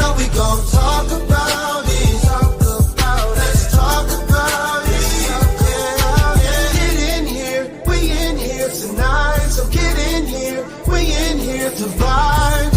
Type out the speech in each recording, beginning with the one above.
Now we gon' talk about it. Let's talk about it. Get in here, we in here tonight. So get in here, we in here to vibe.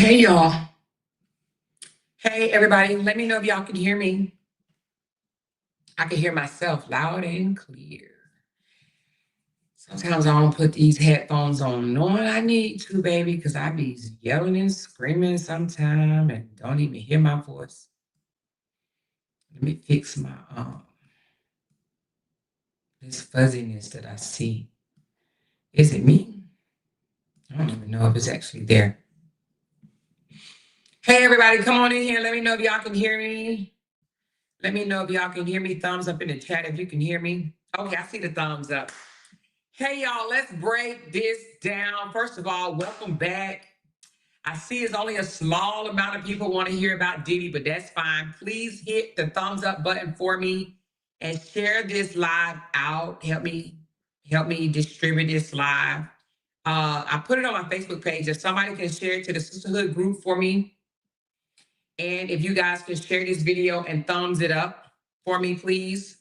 Hey, y'all. Hey, everybody. Let me know if y'all can hear me. I can hear myself loud and clear. Sometimes I don't put these headphones on knowing I need to, baby, because I be yelling and screaming sometime and don't even hear my voice. Let me fix my this fuzziness that I see. Is it me? I don't even know if it's actually there. Hey, everybody, come on in here. Let me know if y'all can hear me. Let me know if y'all can hear me. Thumbs up in the chat if you can hear me. Okay, I see the thumbs up. Hey, y'all, let's break this down. First of all, welcome back. I see it's only a small amount of people want to hear about Diddy, but that's fine. Please hit the thumbs up button for me and share this live out. Help me distribute this live. I put it on my Facebook page. If somebody can share it to the sisterhood group for me, and if you guys can share this video and thumbs it up for me, please.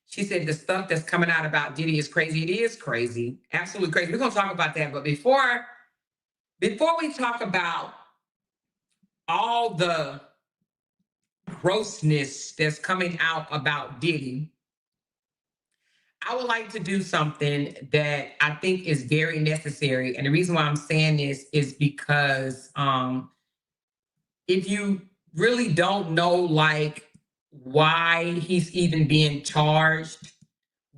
She said the stuff that's coming out about Diddy is crazy. It is crazy, absolutely crazy. We're gonna talk about that, but before we talk about all the grossness that's coming out about Diddy, I would like to do something that I think is very necessary. And the reason why I'm saying this is because if you really don't know like why he's even being charged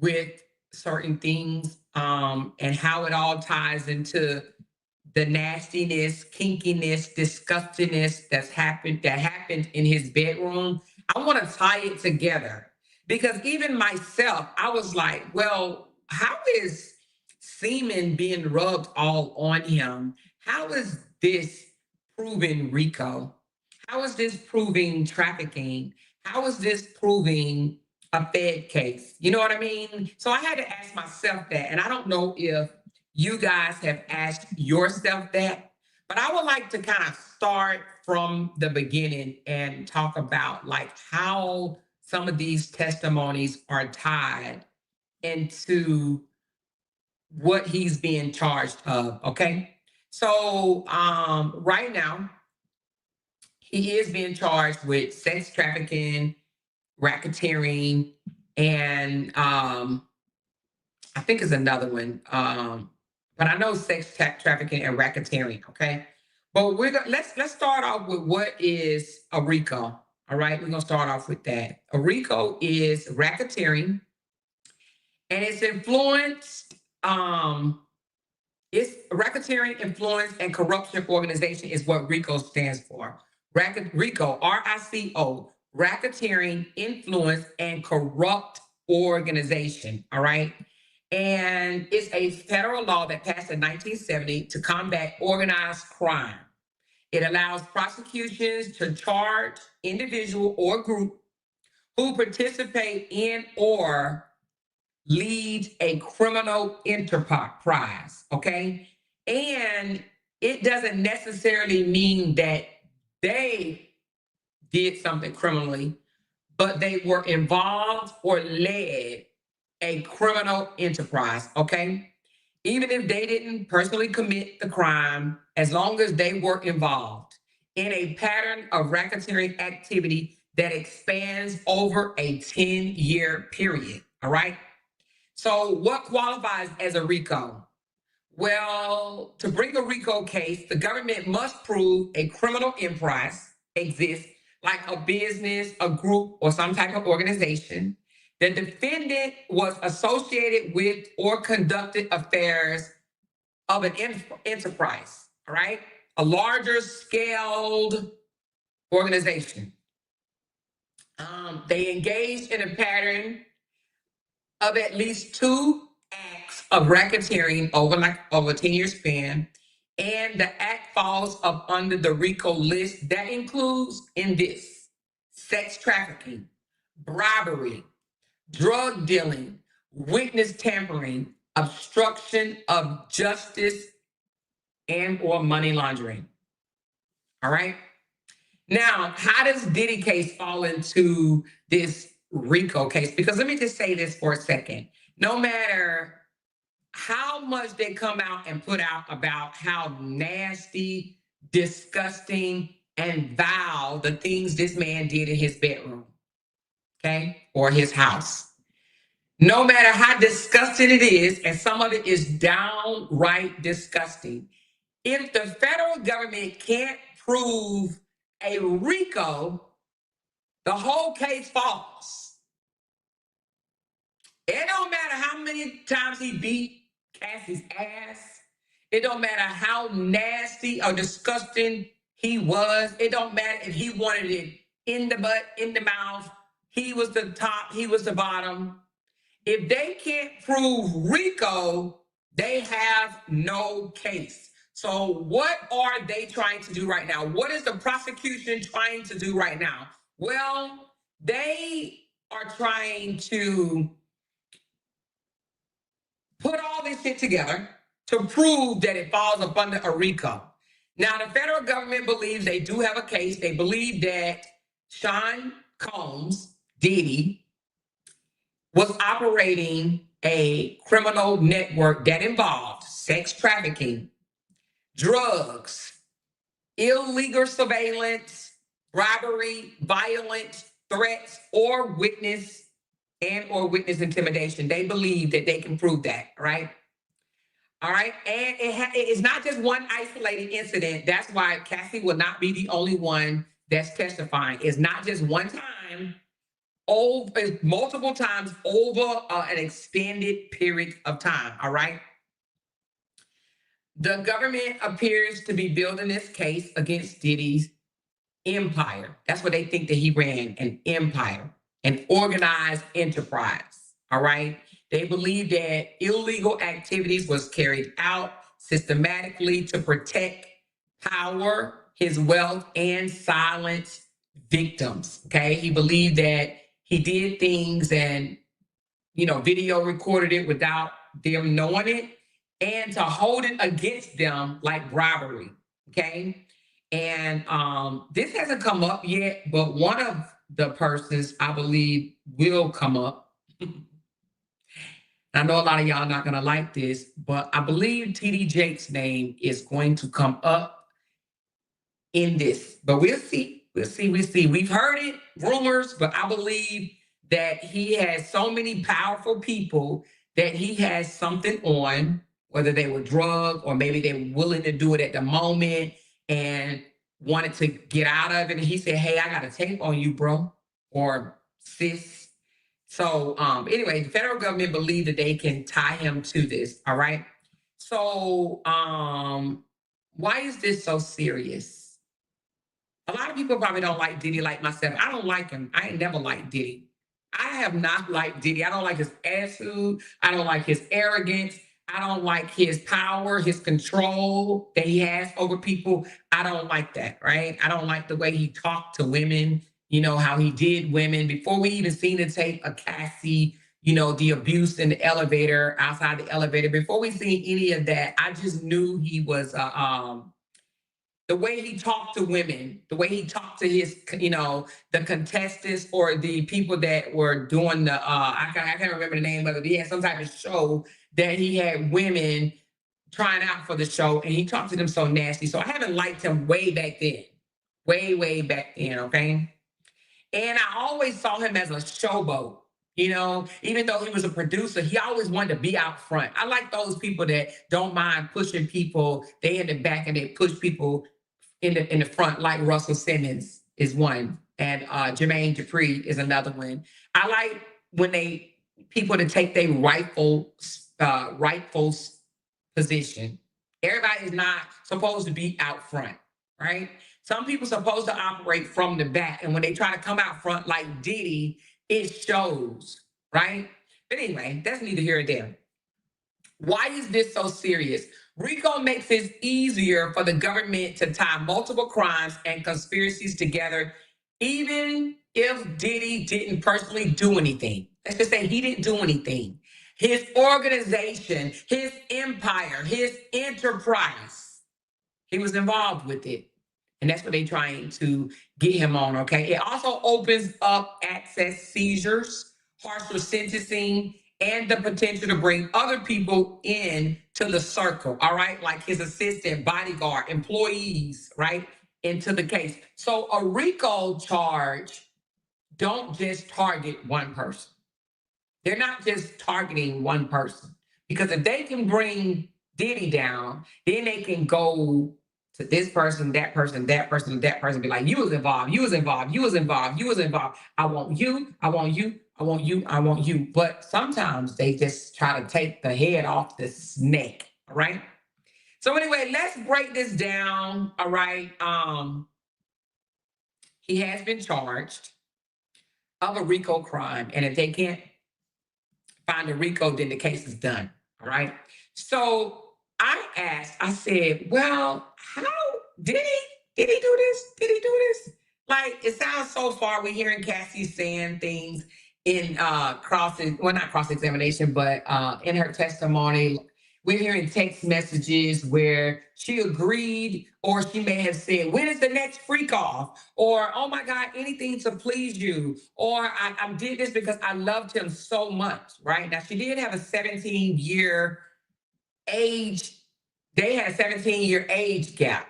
with certain things and how it all ties into the nastiness, kinkiness, disgustingness that happened in his bedroom. I want to tie it together because even myself, I was like, well, how is semen being rubbed all on him? How is this proving RICO? How is this proving trafficking? How is this proving a Fed case? You know what I mean? So I had to ask myself that. And I don't know if you guys have asked yourself that, but I would like to kind of start from the beginning and talk about like how some of these testimonies are tied into what he's being charged of. Okay. So right now, he is being charged with sex trafficking, racketeering, and I think it's another one. But I know sex trafficking and racketeering. Okay, but let's start off with what is a RICO. All right, we're gonna start off with that. A RICO is racketeering, and it's influenced. It's racketeering, influence, and corruption organization is what RICO stands for. RICO, RICO, racketeering, influence, and corrupt organization. All right. And it's a federal law that passed in 1970 to combat organized crime. It allows prosecutions to charge individual or group who participate in or lead a criminal enterprise, okay? And it doesn't necessarily mean that they did something criminally, but they were involved or led a criminal enterprise, okay? Even if they didn't personally commit the crime, as long as they were involved in a pattern of racketeering activity that expands over a 10-year period, all right? So what qualifies as a RICO? Well, to bring a RICO case, the government must prove a criminal enterprise exists, like a business, a group, or some type of organization. The defendant was associated with or conducted affairs of an enterprise, all right? A larger scaled organization. They engaged in a pattern of at least two acts of racketeering over a 10-year span, and the act falls up under the RICO list that includes in this sex trafficking, bribery, drug dealing, witness tampering, obstruction of justice, and or money laundering. All right. Now, how does Diddy case fall into this RICO case? Because let me just say this for a second. No matter how much they come out and put out about how nasty disgusting, and vile the things this man did in his bedroom, okay, or his house. No matter how disgusting it is, and some of it is downright disgusting, if the federal government can't prove a RICO, the whole case falls. It don't matter how many times he beat Cassie's ass. It don't matter how nasty or disgusting he was. It don't matter if he wanted it in the butt, in the mouth. He was the top, he was the bottom. If they can't prove RICO, they have no case. So what are they trying to do right now? What is the prosecution trying to do right now? Well, they are trying to put all this shit together to prove that it falls up under a RICO. Now, the federal government believes they do have a case. They believe that Sean Combs, Diddy, was operating a criminal network that involved sex trafficking, drugs, illegal surveillance, bribery, violent threats, or witness intimidation. They believe that they can prove that, right? All right. And it's not just one isolated incident. That's why Cassie will not be the only one that's testifying. It's not just one time, it's multiple times over an extended period of time. All right. The government appears to be building this case against Diddy's empire. That's what they think, that he ran an empire, an organized enterprise. All right. They believe that illegal activities was carried out systematically to protect power, his wealth, and silence victims. Okay. He believed that he did things and, video recorded it without them knowing it, and to hold it against them like bribery. Okay. And this hasn't come up yet, but one of the persons I believe will come up. I know a lot of y'all not going to like this, but I believe TD Jake's name is going to come up in this. But we'll see. We'll see. We've heard it, rumors, but I believe that he has so many powerful people that he has something on, whether they were drugged or maybe they were willing to do it at the moment and wanted to get out of it. And he said, hey, I got a tape on you, bro, or sis. So anyway, the federal government believe that they can tie him to this. All right. So why is this so serious? A lot of people probably don't like Diddy like myself. I don't like him. I ain't never liked Diddy. I have not liked Diddy. I don't like his attitude. I don't like his arrogance. I don't like his power, his control that he has over people. I don't like that, right? I don't like the way he talked to women, how he did women. Before we even seen the tape of Cassie, the abuse in the elevator, outside the elevator, before we seen any of that, I just knew he was, the way he talked to women, the way he talked to his, the contestants or the people that were doing the, I can't remember the name of it. He had some type of show that he had women trying out for the show, and he talked to them so nasty. So I haven't liked him way back then, way back then, okay? And I always saw him as a showboat, even though he was a producer, he always wanted to be out front. I like those people that don't mind pushing people. They in the back and they push people in the front, like Russell Simmons is one, and Jermaine Dupri is another one. I like when people to take their rightful position. Everybody is not supposed to be out front, right? Some people supposed to operate from the back, and when they try to come out front like Diddy, it shows, right? But anyway, that's neither here nor there. Why is this so serious? RICO makes it easier for the government to tie multiple crimes and conspiracies together, even if Diddy didn't personally do anything. Let's just say he didn't do anything. His organization, his empire, his enterprise, he was involved with it. And that's what they're trying to get him on, okay? It also opens up access seizures, harsher sentencing, and the potential to bring other people in to the circle, all right? Like his assistant, bodyguard, employees, right? Into the case. So a RICO charge don't just target one person. They're not just targeting one person. Because if they can bring Diddy down, then they can go to this person, that person, that person, that person, be like, you was involved, you was involved, you was involved, you was involved. I want you, I want you, I want you, I want you. But sometimes they just try to take the head off the snake, all right? So anyway, let's break this down, all right? He has been charged of a RICO crime, and if they can't find a RICO, then the case is done, all right? So I said, well, how did he do this? Did he do this? Like, it sounds so far. We're hearing Cassie saying things in not cross-examination, but in her testimony. We're hearing text messages where she agreed, or she may have said, when is the next freak off? Or, oh my God, anything to please you. Or I did this because I loved him so much, right? Now, she did have a 17-year age. They had a 17-year age gap.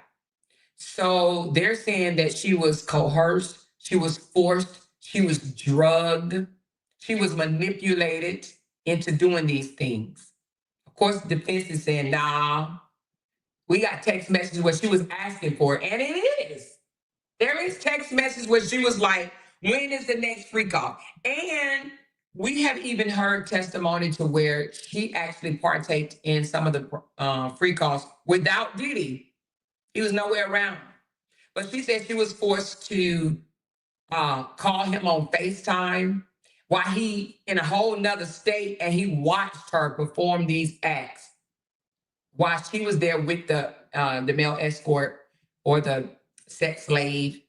So they're saying that she was coerced, she was forced, she was drugged, she was manipulated into doing these things. Of course, the defense is saying, nah, we got text messages where she was asking for it. And it is. There is text messages where she was like, when is the next freak off? And we have even heard testimony to where she actually partaked in some of the freak offs without Diddy. He was nowhere around. But she said she was forced to call him on FaceTime while he in a whole nother state, and he watched her perform these acts while she was there with the male escort or the sex slave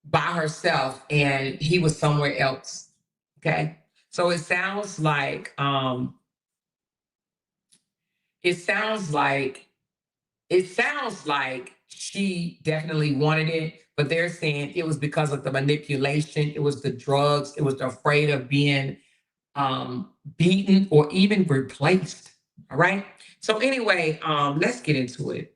by herself, and he was somewhere else. Okay, so it sounds like she definitely wanted it, but they're saying it was because of the manipulation, it was the drugs, it was the afraid of being beaten or even replaced. All right. So anyway, let's get into it.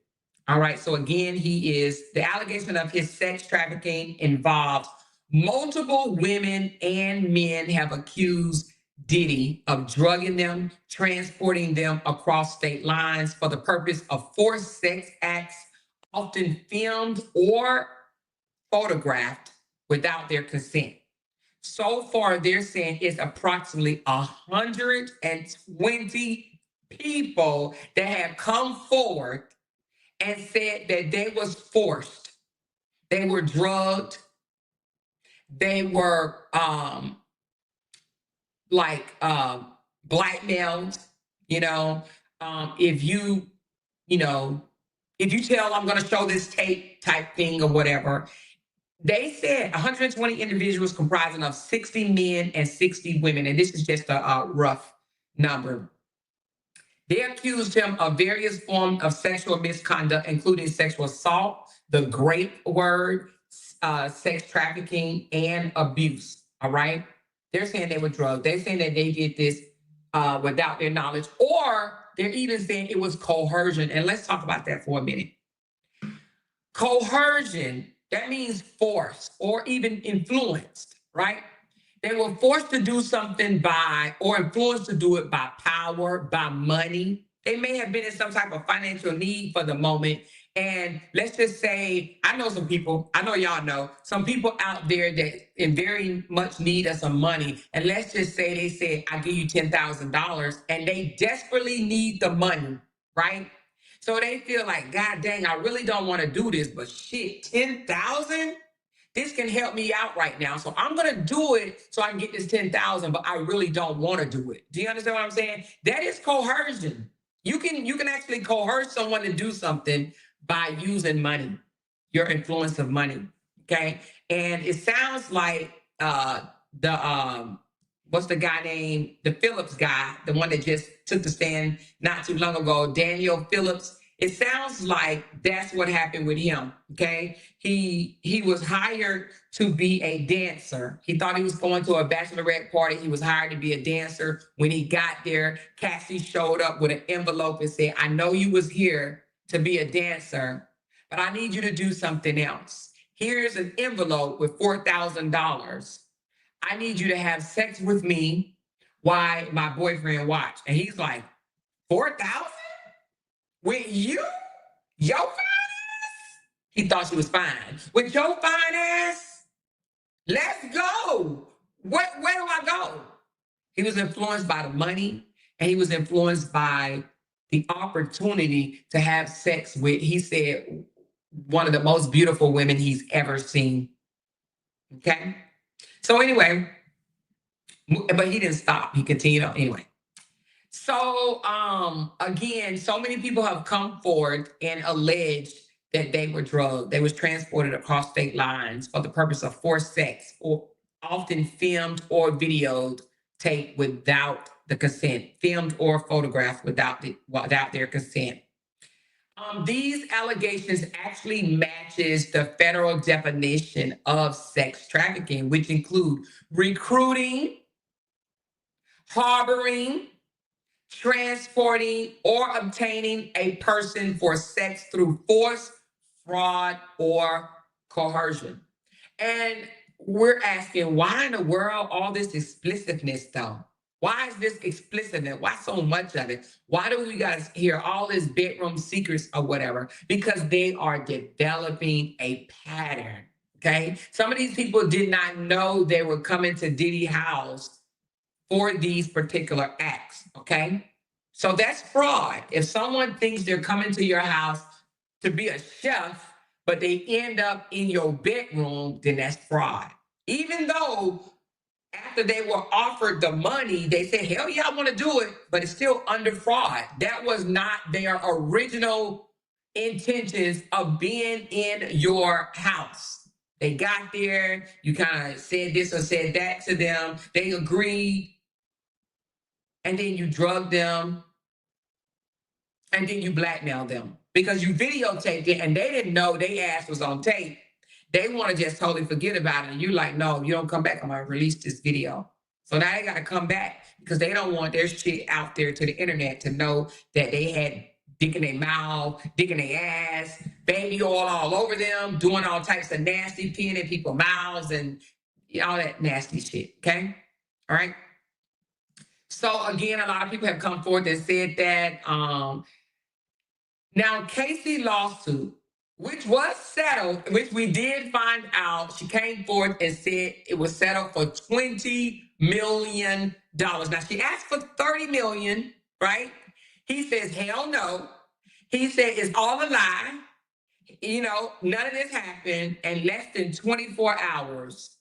All right. So again, the allegation of his sex trafficking involves multiple women and men have accused Diddy of drugging them, transporting them across state lines for the purpose of forced sex acts, often filmed or photographed without their consent. So far, they're saying it's approximately 120 people that have come forward and said that they was forced, they were drugged, they were blackmailed. If you tell I'm going to show this tape type thing or whatever. They said 120 individuals comprising of 60 men and 60 women, and this is just a rough number. They accused him of various forms of sexual misconduct, including sexual assault, the great word, sex trafficking, and abuse. All right? They're saying they were drugged. They're saying that they did this without their knowledge, or they're even saying it was coercion. And let's talk about that for a minute. Coercion, that means force or even influenced, right? They were forced to do something by, or influenced to do it by power, by money. They may have been in some type of financial need for the moment. And let's just say, I know some people, I know y'all know, some people out there that in very much need of some money. And let's just say they said, I'll give you $10,000, and they desperately need the money, right? So they feel like, God dang, I really don't want to do this, but shit, 10,000? This can help me out right now. So I'm going to do it so I can get this 10,000, but I really don't want to do it. Do you understand what I'm saying? That is coercion. You can actually coerce someone to do something by using money, your influence of money. Okay. And it sounds like what's the guy named, the Phillips guy, the one that just took the stand not too long ago, Daniel Phillips. It sounds like that's what happened with him. Okay. He was hired to be a dancer. He thought he was going to a bachelorette party. He was hired to be a dancer. When he got there, Cassie showed up with an envelope and said, I know you was here to be a dancer, but I need you to do something else. Here's an envelope with $4,000. I need you to have sex with me while my boyfriend watched. And he's like, 4,000? With you? Your fine ass? He thought she was fine. With your fine ass? Let's go. Where do I go? He was influenced by the money, and he was influenced by the opportunity to have sex with, he said, one of the most beautiful women he's ever seen. Okay? So anyway, but he didn't stop. He continued on anyway. So again, so many people have come forward and alleged that they were drugged. They was transported across state lines for the purpose of forced sex, or often filmed or videoed, taped without the consent, filmed or photographed without their consent. These allegations actually matches the federal definition of sex trafficking, which include recruiting, harboring, transporting, or obtaining a person for sex through force, fraud, or coercion. And we're asking, why in the world all this explicitness though? Why is this explicitness? Why so much of it? Why do we guys hear all this bedroom secrets or whatever? Because they are developing a pattern. Okay. Some of these people did not know they were coming to Diddy house for these particular acts. Okay. So that's fraud. If someone thinks they're coming to your house to be a chef, but they end up in your bedroom, then that's fraud. Even though after they were offered the money, they said, hell yeah, I want to do it, but it's still under fraud. That was not their original intentions of being in your house. They got there, you kind of said this or said that to them, they agreed, and then you drugged them, and then you blackmailed them because you videotaped it and they didn't know their ass was on tape. They want to just totally forget about it. And you're like, no, you don't come back. I'm going to release this video. So now they got to come back because they don't want their shit out there to the internet to know that they had dick in their mouth, dick in their ass, baby oil all over them, doing all types of nasty, peeing in people's mouths and all that nasty shit. Okay. All right. So again, a lot of people have come forward and said that, now, Cassie lawsuit, which was settled, which we did find out, she came forth and said it was settled for $20 million. Now, she asked for $30 million, right? He says, hell no. He said it's all a lie. You know, none of this happened. And less than 24 hours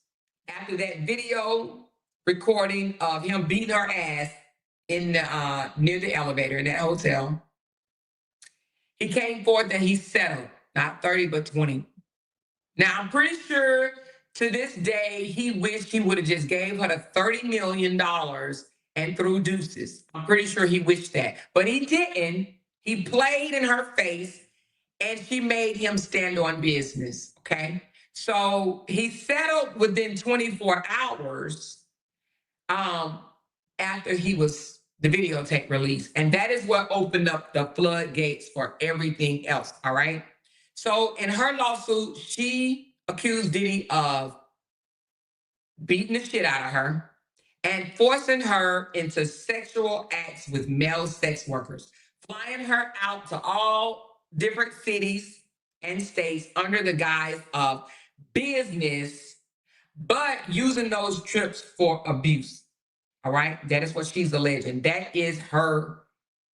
after that video recording of him beating her ass in the near the elevator in that hotel, he came forth and he settled, not 30, but 20. Now, I'm pretty sure to this day, he wished he would have just gave her the $30 million and threw deuces. I'm pretty sure he wished that, but he didn't. He played in her face and she made him stand on business, okay? So he settled within 24 hours after he was the videotape release. And that is what opened up the floodgates for everything else. All right. So in her lawsuit, she accused Diddy of beating the shit out of her and forcing her into sexual acts with male sex workers, flying her out to all different cities and states under the guise of business, but using those trips for abuse. All right. That is what she's alleging. That is her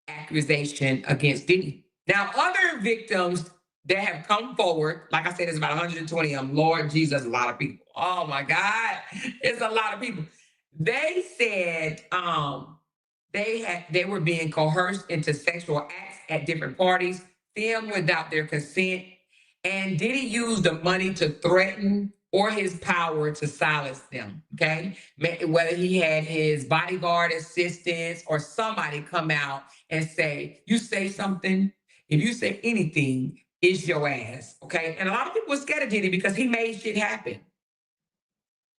accusation against Diddy. Now, other victims that have come forward, like I said, there's about 120 of them. Lord Jesus, a lot of people. Oh my God. It's a lot of people. They said they were being coerced into sexual acts at different parties, filmed without their consent, and Diddy used the money to threaten or his power to silence them, okay? Whether he had his bodyguard assistants or somebody come out and say, you say something, If you say anything, it's your ass. Okay. And a lot of people were scared of Diddy because he made shit happen.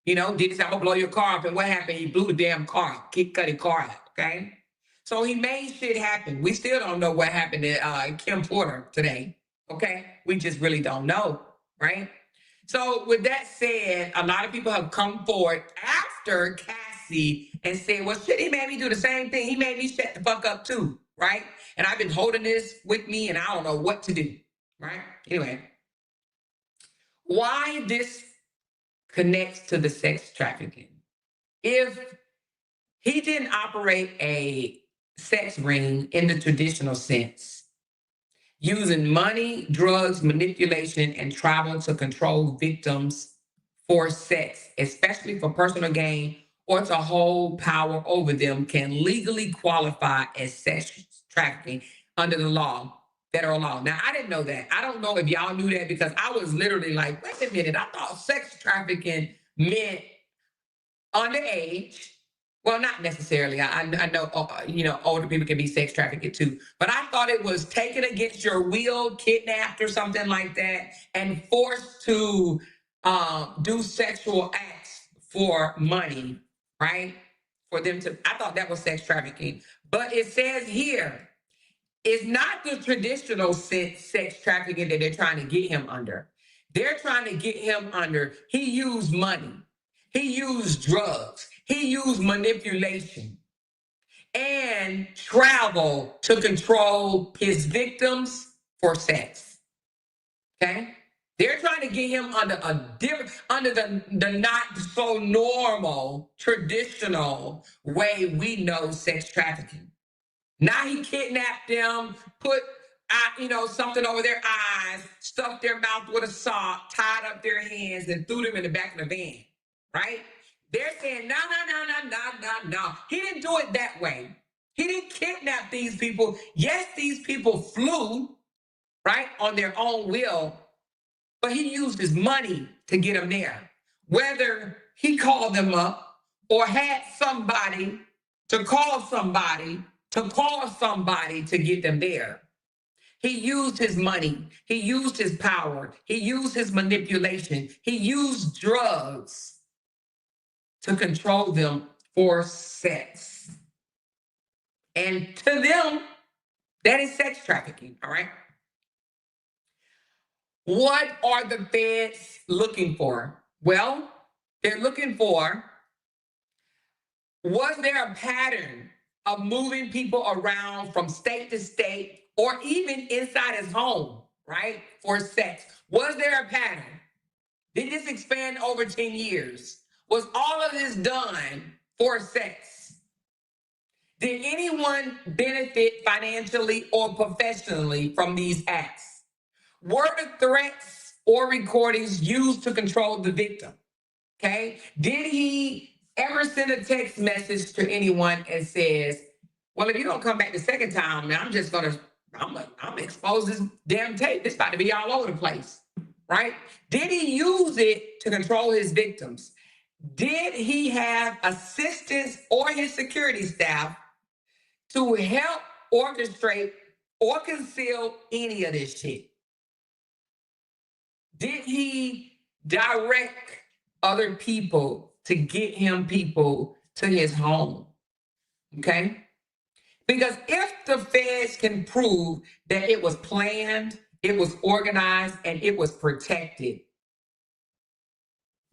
You know, Diddy said, I'm gonna blow your car up. And what happened? He blew the damn car, cut his car out. Okay. So he made shit happen. We still don't know what happened to Kim Porter today. Okay. We just really don't know. Right. So with that said, a lot of people have come forward after Cassie and said, well, shit, he made me do the same thing. He made me shut the fuck up too. Right. And I've been holding this with me and I don't know what to do. Right. Anyway, why this connects to the sex trafficking? If he didn't operate a sex ring in the traditional sense, using money, drugs, manipulation, and travel to control victims for sex, especially for personal gain or to hold power over them, can legally qualify as sex trafficking under the law, federal law. Now, I didn't know that. I don't know if y'all knew that because I was literally like, wait a minute, I thought sex trafficking meant underage. Well, not necessarily. I know, older people can be sex trafficked too. But I thought it was taken against your will, kidnapped or something like that, and forced to do sexual acts for money, right? For them to, I thought that was sex trafficking. But it says here, it's not the traditional sex trafficking that they're trying to get him under. They're trying to get him under, he used money. He used drugs. He used manipulation and travel to control his victims for sex. Okay? They're trying to get him under under the not so normal, traditional way we know sex trafficking. Now he kidnapped them, put something over their eyes, stuffed their mouth with a sock, tied up their hands, and threw them in the back of the van. Right? They're saying, no. He didn't do it that way. He didn't kidnap these people. Yes, these people flew, right, on their own will, but he used his money to get them there. Whether he called them up or had somebody to call somebody to get them there. He used his money. He used his power. He used his manipulation. He used drugs to control them for sex. And to them, that is sex trafficking, all right? What are the feds looking for? Well, they're looking for, was there a pattern of moving people around from state to state or even inside his home, right, for sex? Was there a pattern? Did this expand over 10 years? Was all of this done for sex? Did anyone benefit financially or professionally from these acts? Were the threats or recordings used to control the victim? Okay. Did he ever send a text message to anyone and says, well, if you don't come back the second time, man, I'm expose this damn tape. It's about to be all over the place. Right? Did he use it to control his victims? Did he have assistants or his security staff to help orchestrate or conceal any of this shit? Did he direct other people to get him people to his home? Okay? Because if the feds can prove that it was planned, it was organized, and it was protected,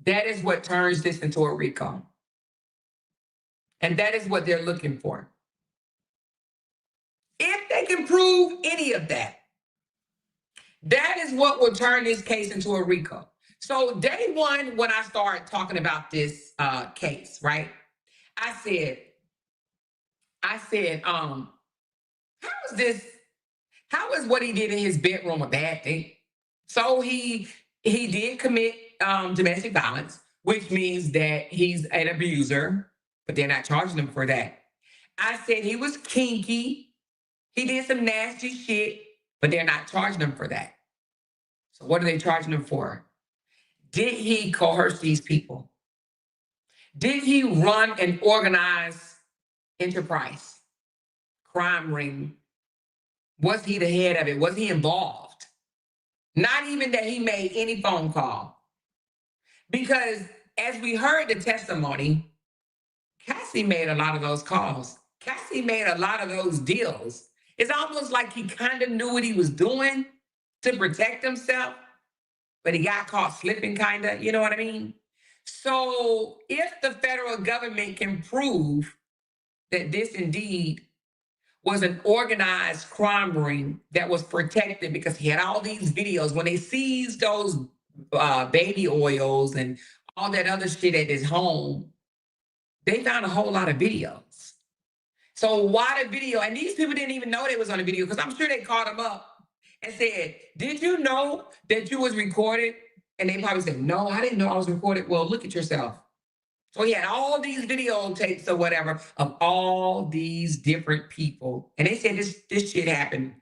that is what turns this into a RICO. And that is what they're looking for. If they can prove any of that, that is what will turn this case into a RICO. So day one, when I started talking about this case, right, I said, how is what he did in his bedroom a bad thing? So he did commit domestic violence, which means that he's an abuser, but they're not charging him for that. I said he was kinky. He did some nasty shit, but they're not charging him for that. So what are they charging him for? Did he coerce these people? Did he run an organized enterprise, crime ring, Was he the head of it? Was he involved? Not even that he made any phone call. Because as we heard the testimony, Cassie made a lot of those calls. Cassie made a lot of those deals. It's almost like he kind of knew what he was doing to protect himself, but he got caught slipping, kind of. You know what I mean? So if the federal government can prove that this indeed was an organized crime ring that was protected, because he had all these videos, when they seized those baby oils and all that other shit at his home, they found a whole lot of videos. So why the video? And these people didn't even know they was on the video, because I'm sure they called him up and said, "Did you know that you was recorded?" And they probably said, "No, I didn't know I was recorded." Well, look at yourself. So he had all these videotapes or whatever of all these different people. And they said this shit happened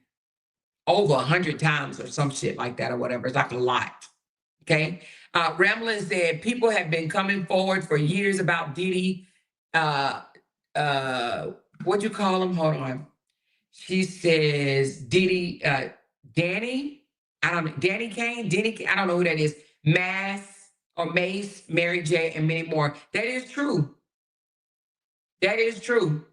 over 100 times or some shit like that or whatever. It's like a lot. Okay. Ramlin said people have been coming forward for years about Diddy. What'd you call him? Hold on. She says Diddy, Danny. I don't know. Danny Kane, I don't know who that is. Mace, Mary J, and many more. That is true. That is true.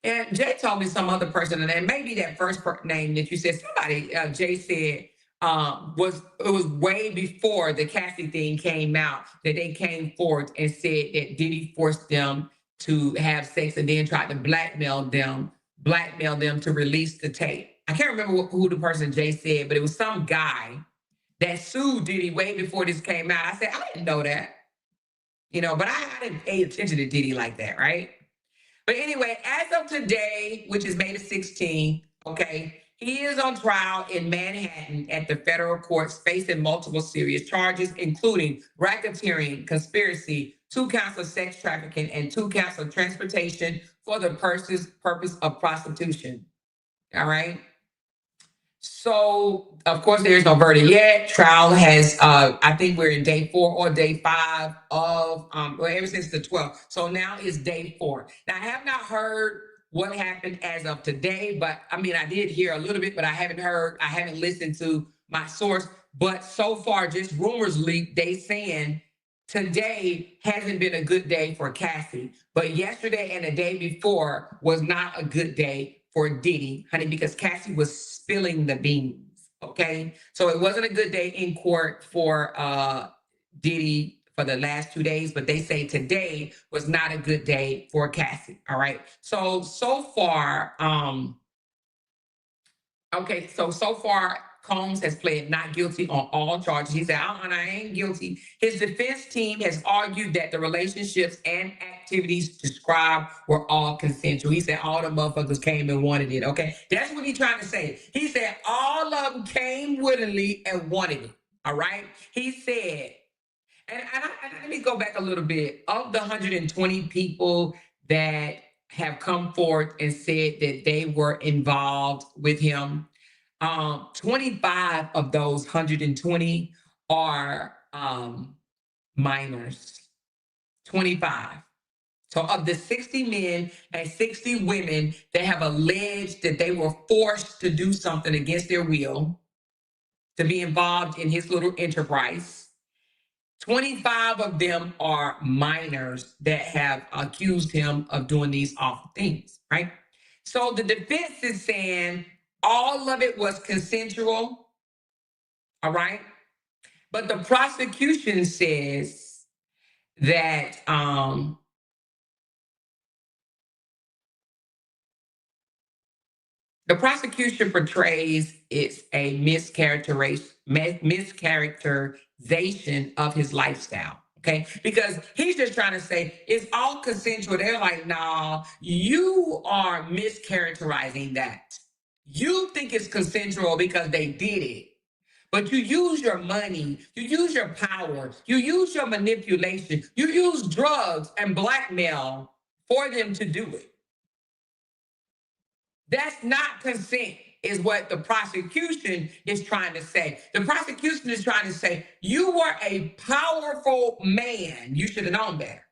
And Jay told me some other person, and maybe that first name that you said, somebody, Jay said, it was way before the Cassie thing came out that they came forward and said that Diddy forced them to have sex and then tried to blackmail them to release the tape. I can't remember who the person Jay said, but it was some guy that sued Diddy way before this came out. I said, I didn't know that. You know, but I didn't pay attention to Diddy like that, right? But anyway, as of today, which is May the 16th, okay, he is on trial in Manhattan at the federal courts, facing multiple serious charges, including racketeering, conspiracy, 2 counts of sex trafficking, and 2 counts of transportation for the purpose of prostitution. All right. So, of course, there's no verdict yet. Trial has, I think we're in day 4 or day 5 of, well, ever since the 12th. So now it's day 4. Now, I have not heard what happened as of today, but I mean, I did hear a little bit, but I haven't listened to my source. But so far, just rumors leaked, they saying today hasn't been a good day for Cassie. But yesterday and the day before was not a good day for Diddy, honey, because Cassie was spilling the beans. Okay. So it wasn't a good day in court for Diddy for the last 2 days, but they say today was not a good day for Cassie. All right. So far, so far, Combs has pled not guilty on all charges. He said, I ain't guilty. His defense team has argued that the relationships and activities described were all consensual. He said all the motherfuckers came and wanted it. Okay. That's what he's trying to say. He said all of them came willingly and wanted it. All right. He said, and let me go back a little bit. Of the 120 people that have come forth and said that they were involved with him, 25 of those 120 are minors. 25. So of the 60 men and 60 women that have alleged that they were forced to do something against their will, to be involved in his little enterprise, 25 of them are minors that have accused him of doing these awful things, right? So the defense is saying all of it was consensual, all right? But the prosecution says that the prosecution portrays it's a mischaracterization of his lifestyle. Okay, because he's just trying to say it's all consensual. They're like, nah, you are mischaracterizing that. You think it's consensual because they did it. But you use your money, you use your power, you use your manipulation, you use drugs and blackmail for them to do it. That's not consent, is what the prosecution is trying to say. The prosecution is trying to say, you were a powerful man. You should have known better.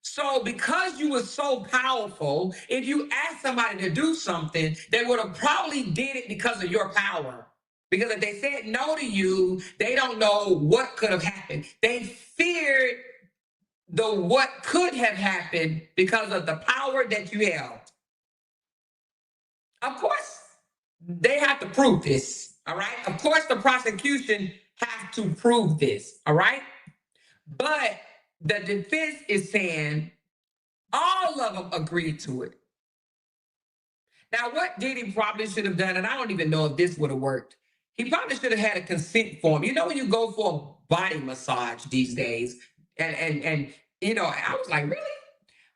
So because you were so powerful, if you asked somebody to do something, they would have probably did it because of your power. Because if they said no to you, they don't know what could have happened. They feared the what could have happened because of the power that you held. Of course, they have to prove this. All right. Of course, the prosecution has to prove this. All right. But the defense is saying all of them agreed to it. Now, what Diddy probably should have done, and I don't even know if this would have worked, he probably should have had a consent form. You know, when you go for a body massage these days, and you know, I was like, really?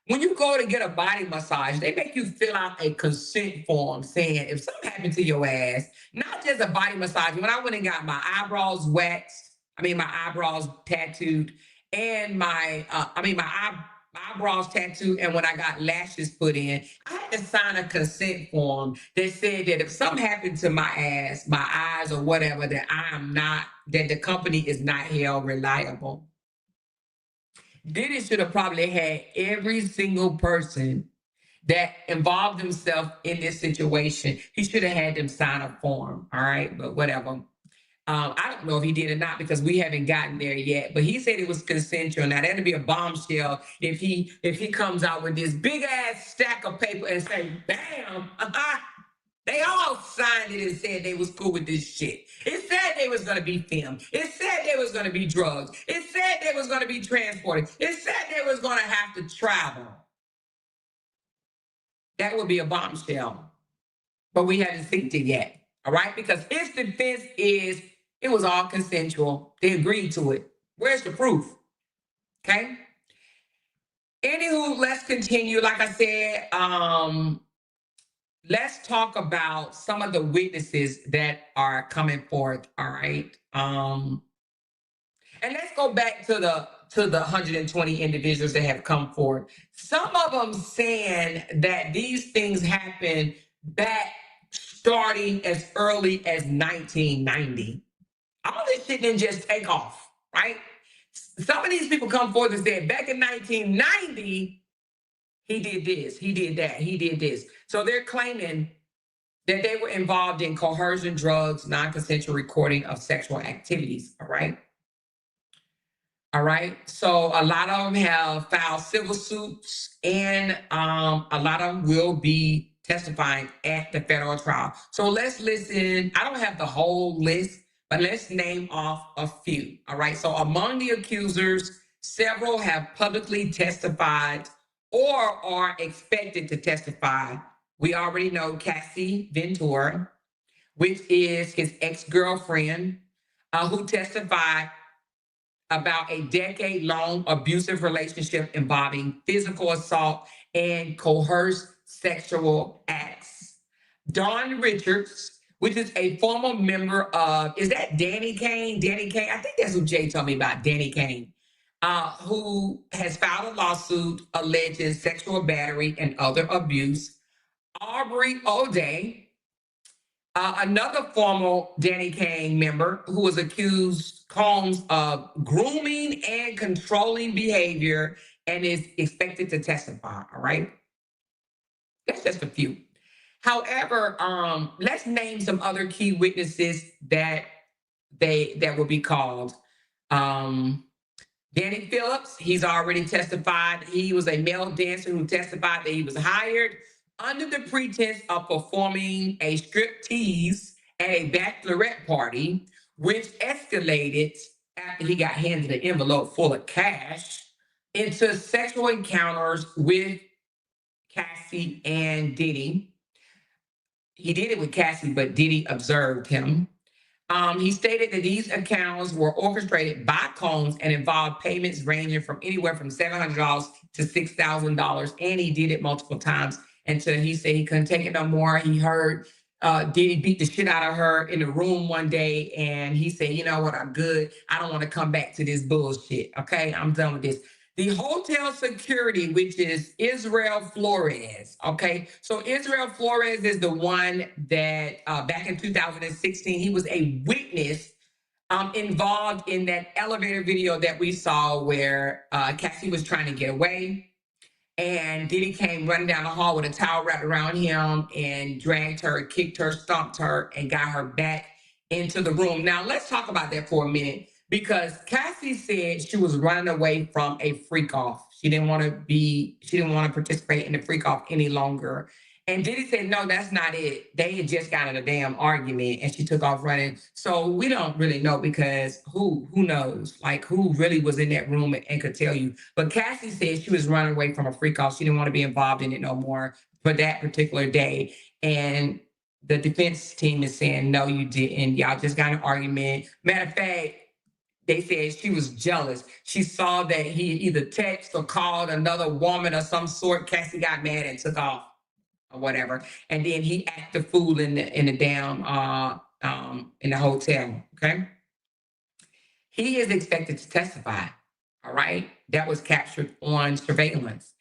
When you go to get a body massage, they make you fill out a consent form saying if something happened to your ass, not just a body massage. When I went and got my eyebrows waxed, my eyebrows tattooed, and my eyebrows tattooed, and when I got lashes put in, I had to sign a consent form that said that if something happened to my ass, my eyes, or whatever, that that the company is not held reliable. Diddy should have probably had every single person that involved himself in this situation. He should have had them sign a form. All right, but whatever. I don't know if he did or not because we haven't gotten there yet. But he said it was consensual. Now that'd be a bombshell if he comes out with this big ass stack of paper and say, "Bam, they all signed it and said they was cool with this shit. It said they was going to be filmed. It said there was going to be drugs. It said they was going to be transported. It said they was going to have to travel." That would be a bombshell. But we haven't seen it yet. All right? Because his defense is it was all consensual. They agreed to it. Where's the proof? Okay? Anywho, let's continue. Like I said, let's talk about some of the witnesses that are coming forth. All right. And let's go back to the 120 individuals that have come forward. Some of them saying that these things happened back starting as early as 1990. All this shit didn't just take off, right? Some of these people come forward and said back in 1990, he did this, he did that, he did this. So they're claiming that they were involved in coercion, drugs, non-consensual recording of sexual activities. All right. All right. So a lot of them have filed civil suits, and a lot of them will be testifying at the federal trial. So let's listen. I don't have the whole list, but let's name off a few. All right. So among the accusers, several have publicly testified or are expected to testify. We already know Cassie Ventura, which is his ex-girlfriend, who testified about a decade-long abusive relationship involving physical assault and coerced sexual acts. Dawn Richards, which is a former member of, is that Danny Kane? Danny Kane, I think that's who Jay told me about, Danny Kane, who has filed a lawsuit alleging sexual battery and other abuse. Aubrey O'Day, another former Danny Kane member who was accused Combs of grooming and controlling behavior and is expected to testify. All right. That's just a few. However, let's name some other key witnesses that will be called. Danny Phillips, he's already testified. He was a male dancer who testified that he was hired under the pretense of performing a striptease at a bachelorette party, which escalated after he got handed an envelope full of cash into sexual encounters with Cassie and Diddy. He did it with Cassie, but Diddy observed him. He stated that these accounts were orchestrated by Combs and involved payments ranging from anywhere from $700 to $6,000, and he did it multiple times until he said he couldn't take it no more. He heard Diddy beat the shit out of her in the room one day, and he said, "You know what? I'm good. I don't want to come back to this bullshit. Okay, I'm done with this." The hotel security, which is Israel Flores. Okay, so Israel Flores is the one that back in 2016, he was a witness involved in that elevator video that we saw where Cassie was trying to get away. And Diddy came running down the hall with a towel wrapped around him and dragged her, kicked her, stomped her, and got her back into the room. Now, let's talk about that for a minute, because Cassie said she was running away from a freak off. She didn't want to participate in the freak off any longer. And Diddy said, no, that's not it. They had just got in a damn argument and she took off running. So we don't really know, because who knows? Like, who really was in that room and could tell you? But Cassie said she was running away from a freak off. She didn't want to be involved in it no more for that particular day. And the defense team is saying, no, you didn't. Y'all just got in an argument. Matter of fact, they said she was jealous. She saw that he either texted or called another woman of some sort. Cassie got mad and took off, or whatever. And then he acted fool in the damn in the hotel. Okay. He is expected to testify. All right. That was captured on surveillance.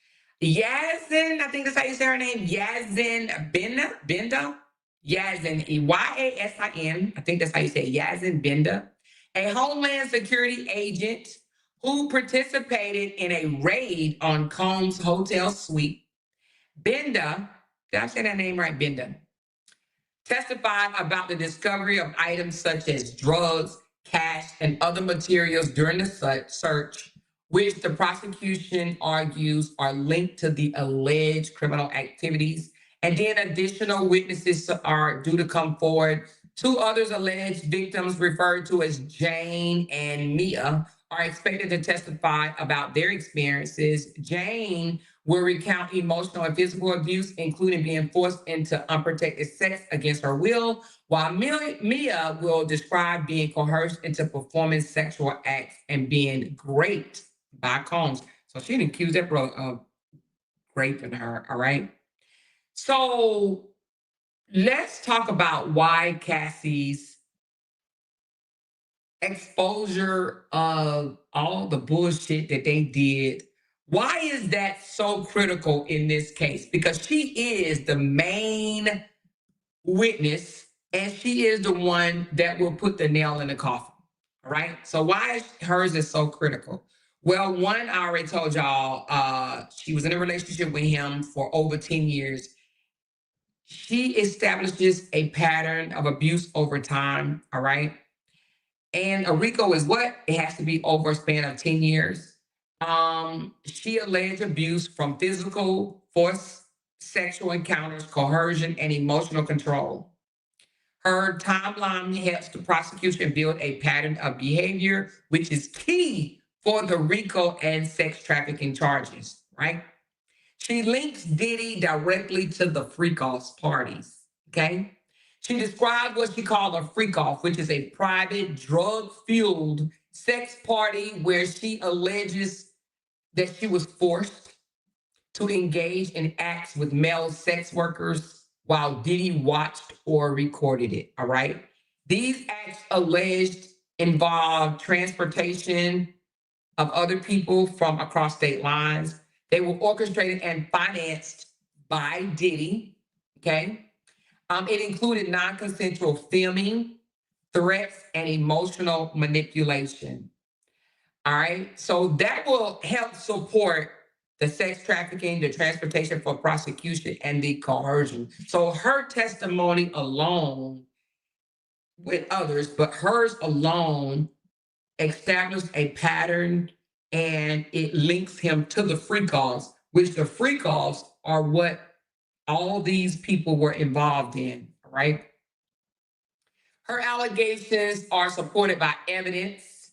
Yazin, I think that's how you say her name. Yazin Benda. Yazin, Yasin. I think that's how you say it. Yazin Benda, a Homeland Security agent who participated in a raid on Combs Hotel Suite. Benda, did I say that name right? Benda testified about the discovery of items such as drugs, cash, and other materials during the search, which the prosecution argues are linked to the alleged criminal activities. And then additional witnesses are due to come forward. Two others alleged victims, referred to as Jane and Mia, are expected to testify about their experiences. Jane will recount emotional and physical abuse, including being forced into unprotected sex against her will, while Mia will describe being coerced into performing sexual acts and being raped by Combs. So she didn't accuse that brother of raping her, all right? So let's talk about why Cassie's exposure of all the bullshit that they did, why is that so critical in this case? Because she is the main witness and she is the one that will put the nail in the coffin. All right. So why is hers is so critical? Well, one, I already told y'all, she was in a relationship with him for over 10 years. She establishes a pattern of abuse over time. All right. And a RICO is what? It has to be over a span of 10 years. She alleged abuse from physical, force, sexual encounters, coercion, and emotional control. Her timeline helps the prosecution build a pattern of behavior, which is key for the RICO and sex trafficking charges, right? She links Diddy directly to the freak-offs parties, okay? She described what she called a freak-off, which is a private, drug-fueled sex party where she alleges that she was forced to engage in acts with male sex workers while Diddy watched or recorded it, all right? These acts alleged involved transportation of other people from across state lines. They were orchestrated and financed by Diddy, okay? It included non-consensual filming, threats, and emotional manipulation. All right. So that will help support the sex trafficking, the transportation for prosecution, and the coercion. So her testimony alone, with others, but hers alone, established a pattern and it links him to the freak-offs, which the freak-offs are what all these people were involved in, right? Her allegations are supported by evidence.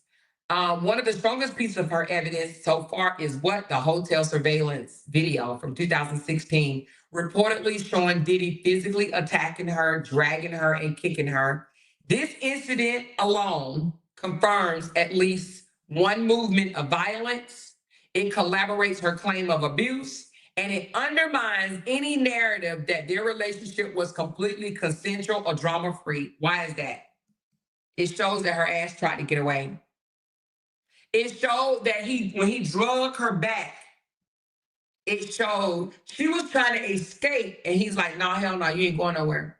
One of the strongest pieces of her evidence so far is what? The hotel surveillance video from 2016, reportedly showing Diddy physically attacking her, dragging her, and kicking her. This incident alone confirms at least one movement of violence. It corroborates her claim of abuse, and it undermines any narrative that their relationship was completely consensual or drama-free. Why is that? It shows that her ass tried to get away. It showed that when he drug her back, it showed she was trying to escape, and he's like, no, hell no, you ain't going nowhere.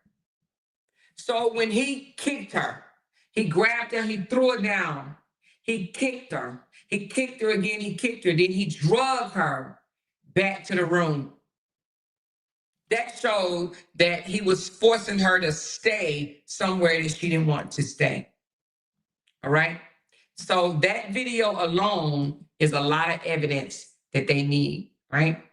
So when he kicked her, he grabbed her, he threw her down, he kicked her again, he kicked her, then he drug her back to the room. That showed that he was forcing her to stay somewhere that she didn't want to stay. All right. So that video alone is a lot of evidence that they need, right?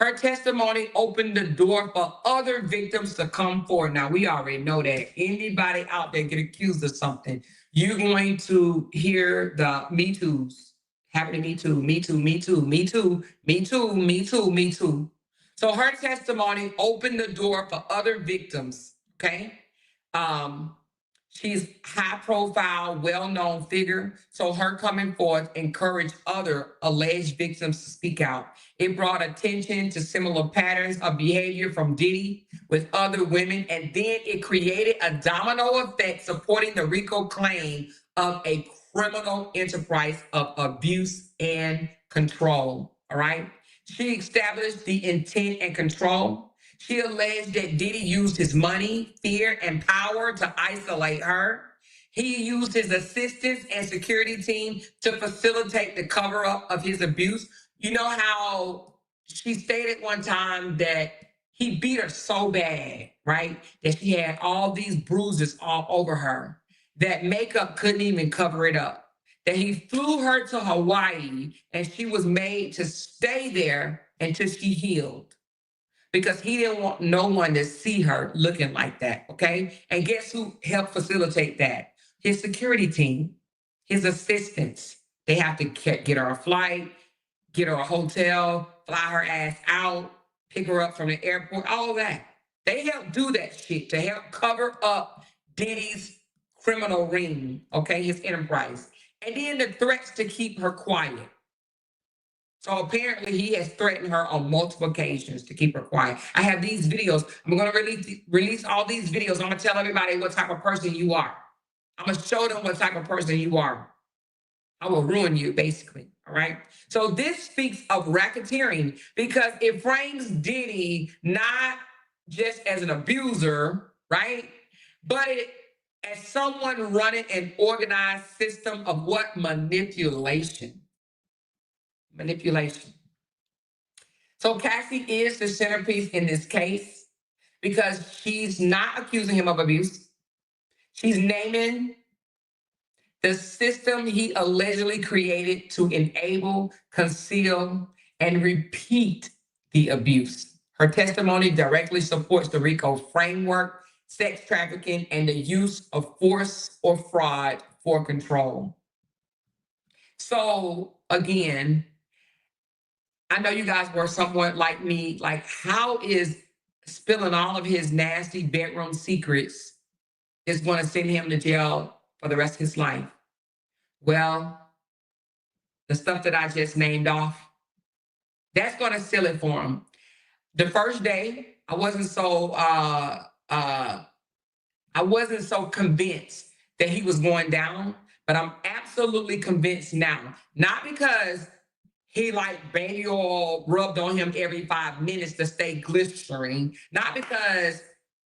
Her testimony opened the door for other victims to come forward. Now, we already know that anybody out there get accused of something, you're going to hear the Me Too's. Happening Me Too, Me Too, Me Too, Me Too, Me Too, Me Too, Me Too. So her testimony opened the door for other victims, okay? She's high profile, well-known figure. So her coming forth encouraged other alleged victims to speak out. It brought attention to similar patterns of behavior from Diddy with other women. And then it created a domino effect supporting the RICO claim of a criminal enterprise of abuse and control. All right. She established the intent and control. She alleged that Diddy used his money, fear, and power to isolate her. He used his assistants and security team to facilitate the cover up of his abuse. You know how she stated one time that he beat her so bad, right? That she had all these bruises all over her, that makeup couldn't even cover it up. That he flew her to Hawaii and she was made to stay there until she healed, because he didn't want no one to see her looking like that, okay? And guess who helped facilitate that? His security team, his assistants. They have to get her a flight, get her a hotel, fly her ass out, pick her up from the airport, all that. They help do that shit to help cover up Diddy's criminal ring, okay, his enterprise. And then the threats to keep her quiet. So apparently he has threatened her on multiple occasions to keep her quiet. I have these videos. I'm going to release all these videos. I'm going to tell everybody what type of person you are. I'm going to show them what type of person you are. I will ruin you, basically. All right. So this speaks of racketeering because it frames Diddy not just as an abuser, right? But as someone running an organized system of what? Manipulation. Manipulation. So Cassie is the centerpiece in this case because she's not accusing him of abuse. She's naming the system he allegedly created to enable, conceal, and repeat the abuse. Her testimony directly supports the RICO framework, sex trafficking, and the use of force or fraud for control. So again, I know you guys were somewhat like me, like how is spilling all of his nasty bedroom secrets is going to send him to jail for the rest of his life? Well, the stuff that I just named off, that's going to seal it for him. The first day, I wasn't so convinced that he was going down, but I'm absolutely convinced now. Not because he like baby oil rubbed on him every 5 minutes to stay glistering. Not because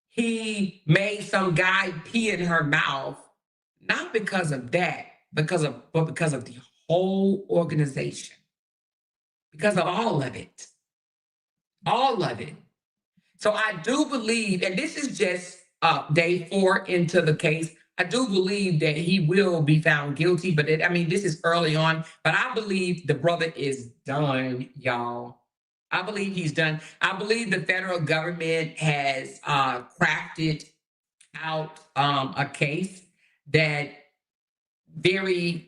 he made some guy pee in her mouth. Not because of that, but because of the whole organization. Because of all of it. All of it. So I do believe, and this is just day 4 into the case, I do believe that he will be found guilty, but this is early on, but I believe the brother is done, y'all. I believe he's done. I believe the federal government has crafted out a case that very,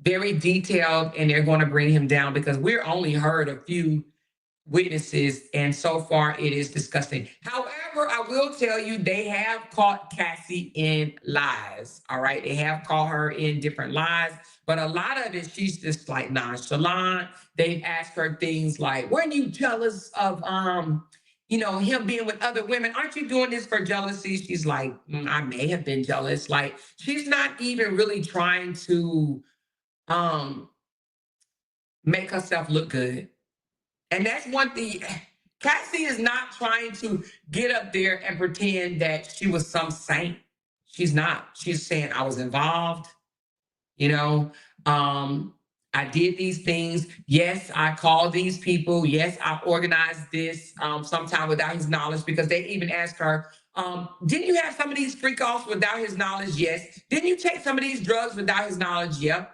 very detailed, and they're going to bring him down because we're only heard a few witnesses, and so far it is disgusting. However, I will tell you, they have caught Cassie in lies. All right, they have caught her in different lies, but a lot of it, she's just like nonchalant. They've asked her things like, weren't you jealous of him being with other women? Aren't you doing this for jealousy? She's like, I may have been jealous. Like, she's not even really trying to make herself look good. And that's one thing. Cassie is not trying to get up there and pretend that she was some saint. She's not. She's saying, I was involved, I did these things. Yes, I called these people. Yes, I organized this sometime without his knowledge, because they even asked her, didn't you have some of these freak offs without his knowledge? Yes. Didn't you take some of these drugs without his knowledge? Yep.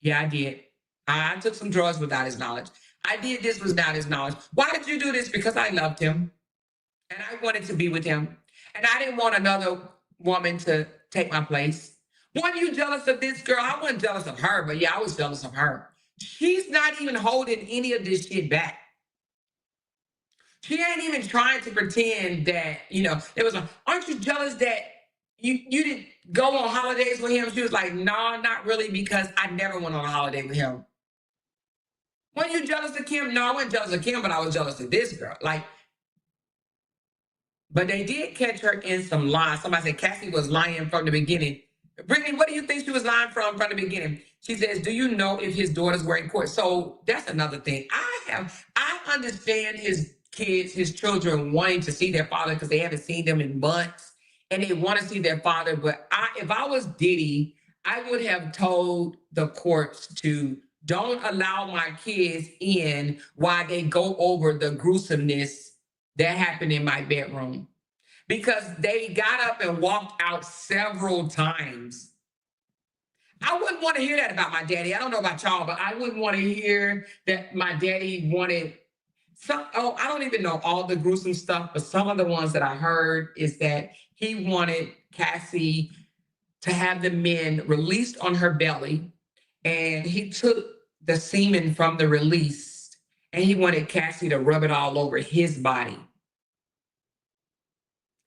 Yeah, I did. I took some drugs without his knowledge. I did this without his knowledge. Why did you do this? Because I loved him and I wanted to be with him. And I didn't want another woman to take my place. Weren't you jealous of this girl? I wasn't jealous of her, but yeah, I was jealous of her. She's not even holding any of this shit back. She ain't even trying to pretend that, it was like, aren't you jealous that you didn't go on holidays with him? She was like, no, not really, because I never went on a holiday with him. Weren't you jealous of Kim? No, I wasn't jealous of Kim, but I was jealous of this girl. But they did catch her in some lies. Somebody said Cassie was lying from the beginning. Brittany, what do you think she was lying from the beginning? She says, do you know if his daughters were in court? So that's another thing. I understand his kids, his children wanting to see their father because they haven't seen them in months and they want to see their father. But if I was Diddy, I would have told the courts to don't allow my kids in while they go over the gruesomeness that happened in my bedroom, because they got up and walked out several times. I wouldn't want to hear that about my daddy. I don't know about y'all, but I wouldn't want to hear that my daddy wanted I don't even know all the gruesome stuff, but some of the ones that I heard is that he wanted Cassie to have the men released on her belly, and he took the semen from the release and he wanted Cassie to rub it all over his body.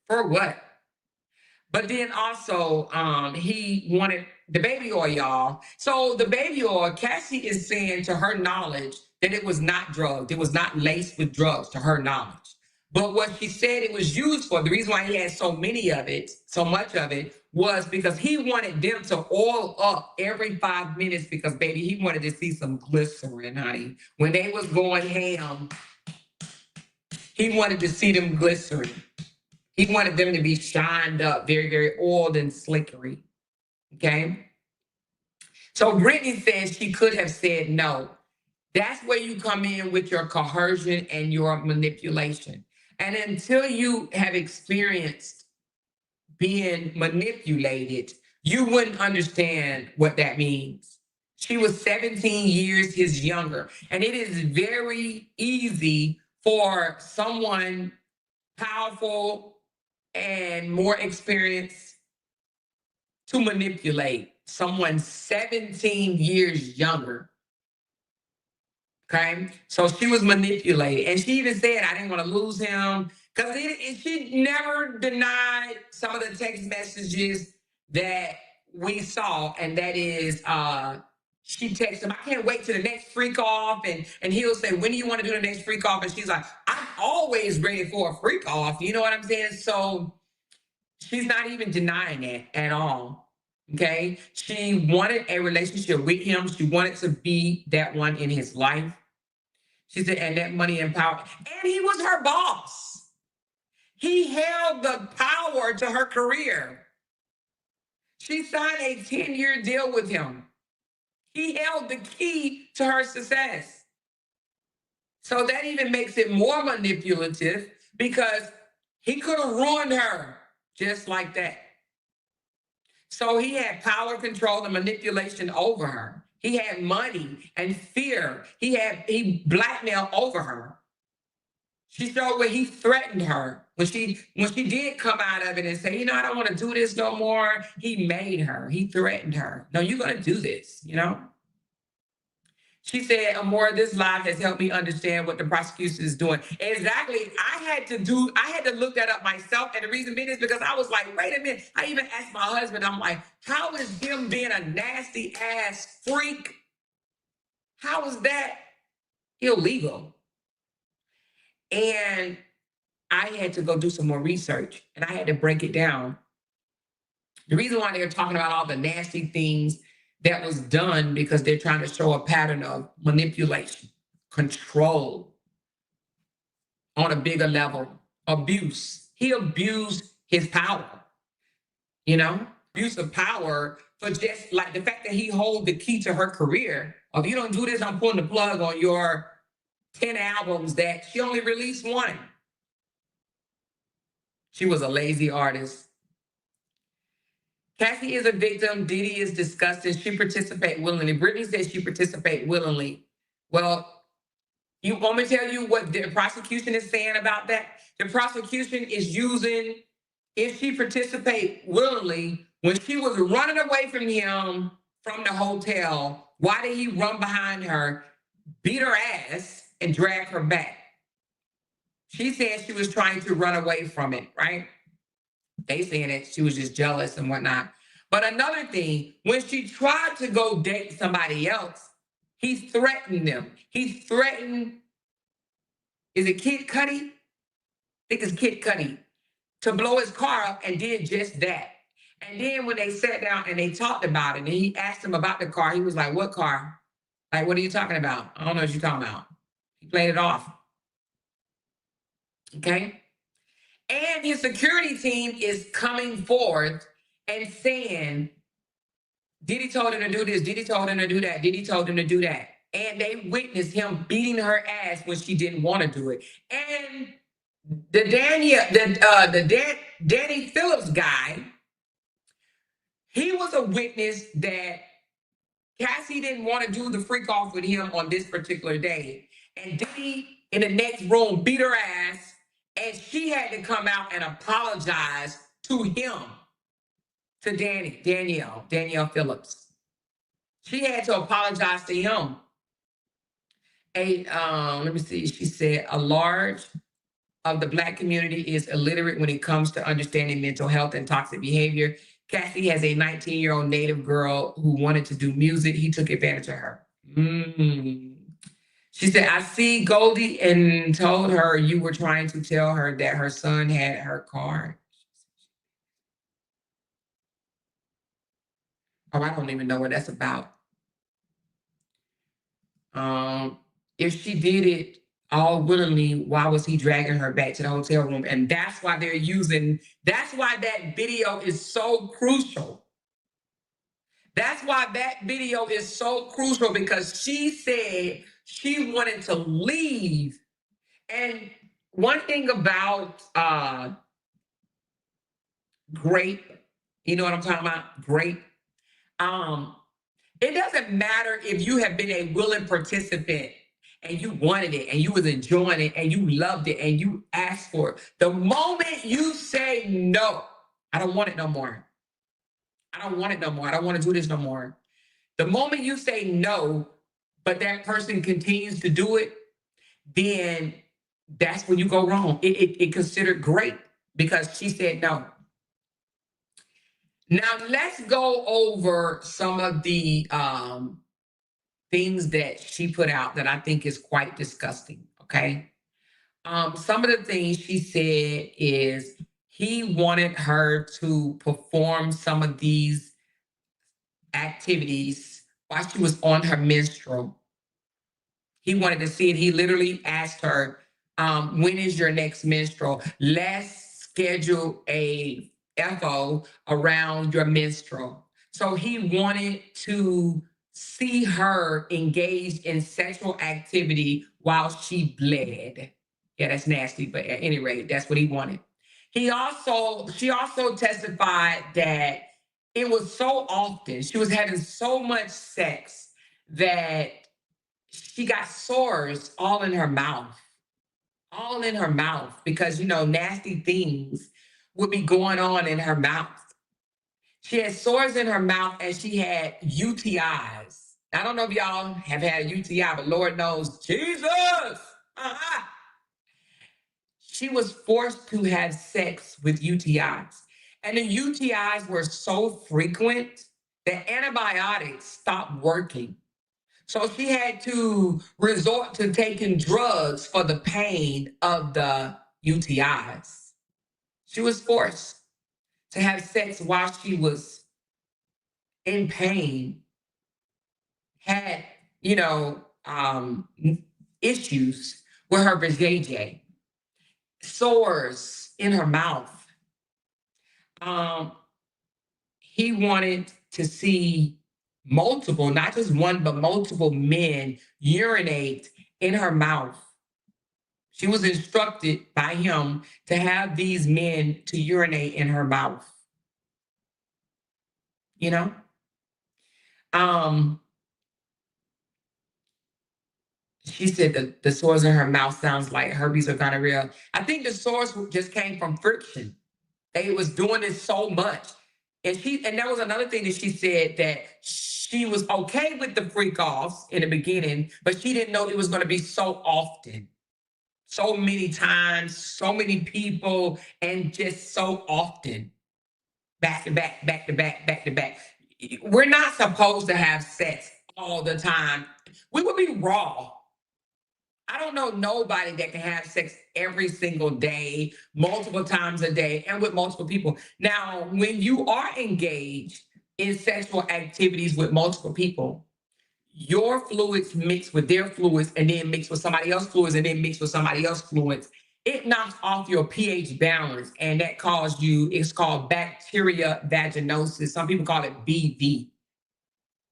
For what? But then also, he wanted the baby oil, y'all. So the baby oil, Cassie is saying to her knowledge that it was not drugged. It was not laced with drugs to her knowledge. But what she said it was used for, the reason why he had so much of it, was because he wanted them to oil up every 5 minutes because, baby, he wanted to see some glycerin, honey. When they was going ham, he wanted to see them glycerin. He wanted them to be shined up, very, very oiled and slickery. Okay. So Brittany says she could have said no. That's where you come in with your coercion and your manipulation. And until you have experienced being manipulated, you wouldn't understand what that means. She was 17 years his younger. And it is very easy for someone powerful and more experienced to manipulate someone 17 years younger. Okay, so she was manipulated, and she even said, "I didn't want to lose him," because she never denied some of the text messages that we saw, and that is, she texted him, "I can't wait till the next freak off," and he'll say, "When do you want to do the next freak off?" And she's like, "I'm always ready for a freak off." You know what I'm saying? So she's not even denying it at all. Okay, she wanted a relationship with him. She wanted to be that one in his life. She said, and that money and power. And he was her boss. He held the power to her career. She signed a 10-year deal with him. He held the key to her success. So that even makes it more manipulative, because he could have ruined her just like that. So he had power, control, and manipulation over her. He had money and fear. He blackmailed over her. She showed where he threatened her. When she did come out of it and say, I don't want to do this no more, he made her. He threatened her. No, you're going to do this, She said, Amoira, this live has helped me understand what the prosecution is doing. Exactly. I had to look that up myself. And the reason being is because I was like, wait a minute. I even asked my husband, I'm like, how is him being a nasty ass freak? How is that illegal? And I had to go do some more research, and I had to break it down. The reason why they're talking about all the nasty things that was done, because they're trying to show a pattern of manipulation, control on a bigger level, abuse. He abused his power, abuse of power So just like the fact that he hold the key to her career, if you don't do this, I'm pulling the plug on your 10 albums that she only released one. She was a lazy artist. Cassie is a victim. Diddy is disgusting. She participated willingly. Brittany says she participated willingly. Well, you want me to tell you what the prosecution is saying about that? The prosecution is using, if she participate willingly, when she was running away from him from the hotel, why did he run behind her, beat her ass, and drag her back? She said she was trying to run away from it, right? They saying that she was just jealous and whatnot. But another thing, when she tried to go date somebody else, he threatened them. He threatened, is it Kid Cudi? I think it's Kid Cudi, to blow his car up, and did just that. And then when they sat down and they talked about it, and he asked him about the car, he was like, what car? Like, what are you talking about? I don't know what you're talking about. He played it off. Okay? And his security team is coming forth and saying, Diddy told him to do this, Diddy told him to do that, Diddy told him to do that. And they witnessed him beating her ass when she didn't want to do it. And the Danny Phillips guy, he was a witness that Cassie didn't want to do the freak off with him on this particular day. And Diddy in the next room beat her ass, and she had to come out and apologize to him, to Danielle Phillips. She had to apologize to him. Let me see. She said a large of the Black community is illiterate when it comes to understanding mental health and toxic behavior. Cassie has a 19-year-old Native girl who wanted to do music. He took advantage of her. She said, I see Goldie and told her you were trying to tell her that her son had her card. Oh, I don't even know what that's about. If she did it all willingly, why was he dragging her back to the hotel room? And that's why that's why that video is so crucial. That's why that video is so crucial, because she said she wanted to leave. And one thing about grape, you know what I'm talking about? Grape. It doesn't matter if you have been a willing participant and you wanted it and you was enjoying it and you loved it and you asked for it. The moment you say no, I don't want it no more. I don't want it no more. I don't want to do this no more. The moment you say no, but that person continues to do it, then that's when you go wrong. It considered great because she said no. Now let's go over some of the things that she put out that I think is quite disgusting. Okay. Some of the things she said is he wanted her to perform some of these activities while she was on her menstrual. He wanted to see it. He literally asked her, when is your next menstrual? Let's schedule a FO around your menstrual. So he wanted to see her engaged in sexual activity while she bled. Yeah, that's nasty, but at any rate, that's what he wanted. She also testified that it was so often, she was having so much sex that she got sores all in her mouth. All in her mouth, because nasty things would be going on in her mouth. She had sores in her mouth and she had UTIs. I don't know if y'all have had a UTI, but Lord knows, Jesus! She was forced to have sex with UTIs. And the UTIs were so frequent that antibiotics stopped working. So she had to resort to taking drugs for the pain of the UTIs. She was forced to have sex while she was in pain, had, issues with her vajayjay, sores in her mouth. He wanted to see multiple, not just one, but multiple men urinate in her mouth. She was instructed by him to have these men to urinate in her mouth. You know? She said that the sores in her mouth sounds like herpes or gonorrhea. I think the sores just came from friction. They was doing it so much. And that was another thing that she said, that she was okay with the freak offs in the beginning, but she didn't know it was going to be so often. So many times, so many people, and just so often. Back to back, back to back, back to back. We're not supposed to have sex all the time. We would be raw. I don't know nobody that can have sex every single day, multiple times a day, and with multiple people. Now, when you are engaged in sexual activities with multiple people, your fluids mix with their fluids, and then mix with somebody else's fluids, and then mix with somebody else's fluids. It knocks off your pH balance, and that causes you, it's called bacteria vaginosis. Some people call it BV.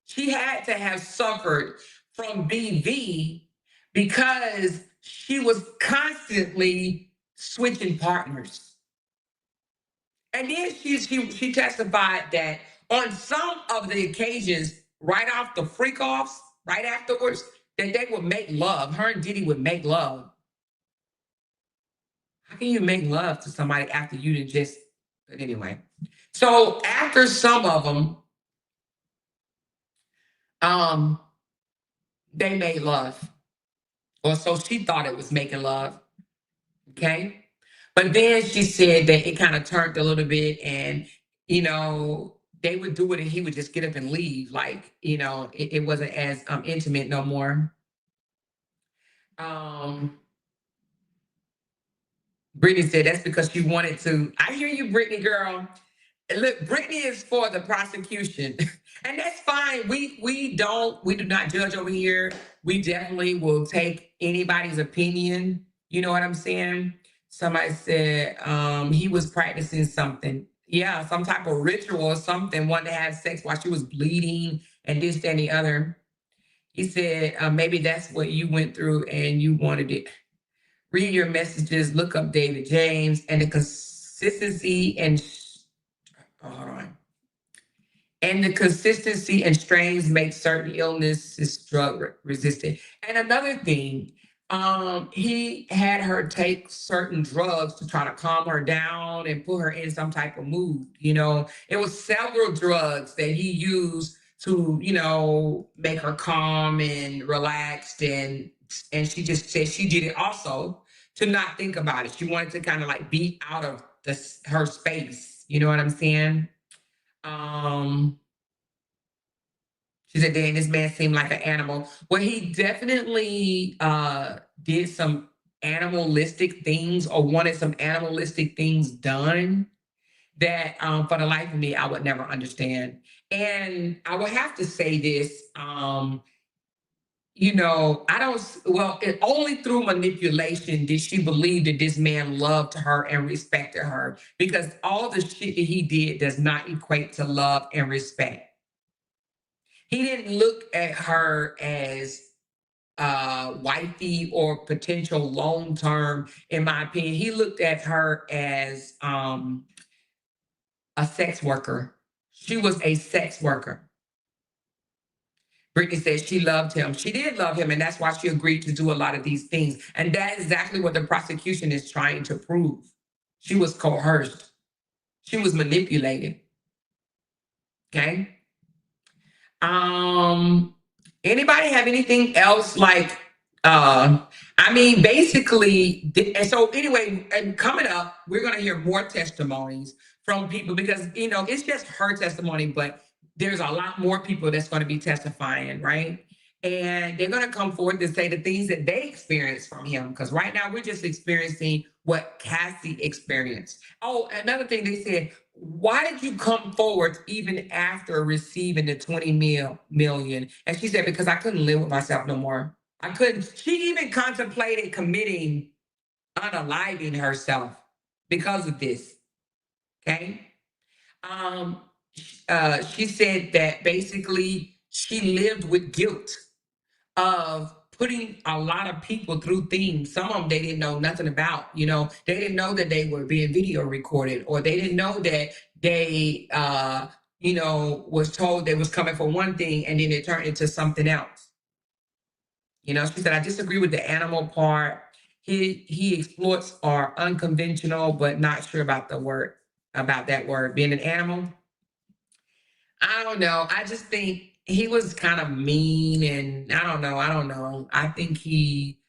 She had to have suffered from BV because she was constantly switching partners. And then she testified that on some of the occasions, right off the freak offs, right afterwards, that they would make love. Her and Diddy would make love. How can you make love to somebody after you did just, but anyway. So after some of them, they made love. Or so she thought it was making love. Okay. But then she said that it kind of turned a little bit, and, they would do it and he would just get up and leave. Like, it wasn't as intimate no more. Brittany said that's because she wanted to. I hear you, Brittany, girl. Look, Brittany is for the prosecution, and that's fine. We do not judge over here. We definitely will take anybody's opinion. You know what I'm saying? Somebody said he was practicing something. Yeah, some type of ritual or something, wanted to have sex while she was bleeding and this, that, and the other. He said maybe that's what you went through and you wanted it. Read your messages, look up David James, and the consistency and hold on. And the consistency and strains make certain illnesses drug resistant. And another thing, he had her take certain drugs to try to calm her down and put her in some type of mood. It was several drugs that he used to, make her calm and relaxed. And she just said she did it also to not think about it. She wanted to kind of like be out of her space. You know what I'm saying? She said, "Dang, this man seemed like an animal." Well, he definitely did some animalistic things, or wanted some animalistic things done that for the life of me, I would never understand. And I would have to say this, only through manipulation did she believe that this man loved her and respected her, because all the shit that he did does not equate to love and respect. He didn't look at her as wifey or potential long term, in my opinion. He looked at her as a sex worker. She was a sex worker. Brittany said she loved him. She did love him, and that's why she agreed to do a lot of these things. And that's exactly what the prosecution is trying to prove. She was coerced. She was manipulated. Okay. Anybody have anything else basically, and so anyway, and coming up, we're going to hear more testimonies from people, because it's just her testimony, but there's a lot more people that's going to be testifying, right? And they're going to come forward to say the things that they experienced from him, because right now we're just experiencing what Cassie experienced. Oh, another thing they said, why did you come forward even after receiving the 20 million? And she said, because I couldn't live with myself no more. I couldn't. She even contemplated committing unaliving herself because of this. Okay. she said that basically she lived with guilt of putting a lot of people through things. Some of them they didn't know nothing about. You know, they didn't know that they were being video recorded, or they didn't know that they, you know, was told they was coming for one thing and then it turned into something else. You know, she said, I disagree with the animal part. He exploits are unconventional, but not sure about that word, being an animal. I don't know. I just think he was kind of mean, and I don't know. I think he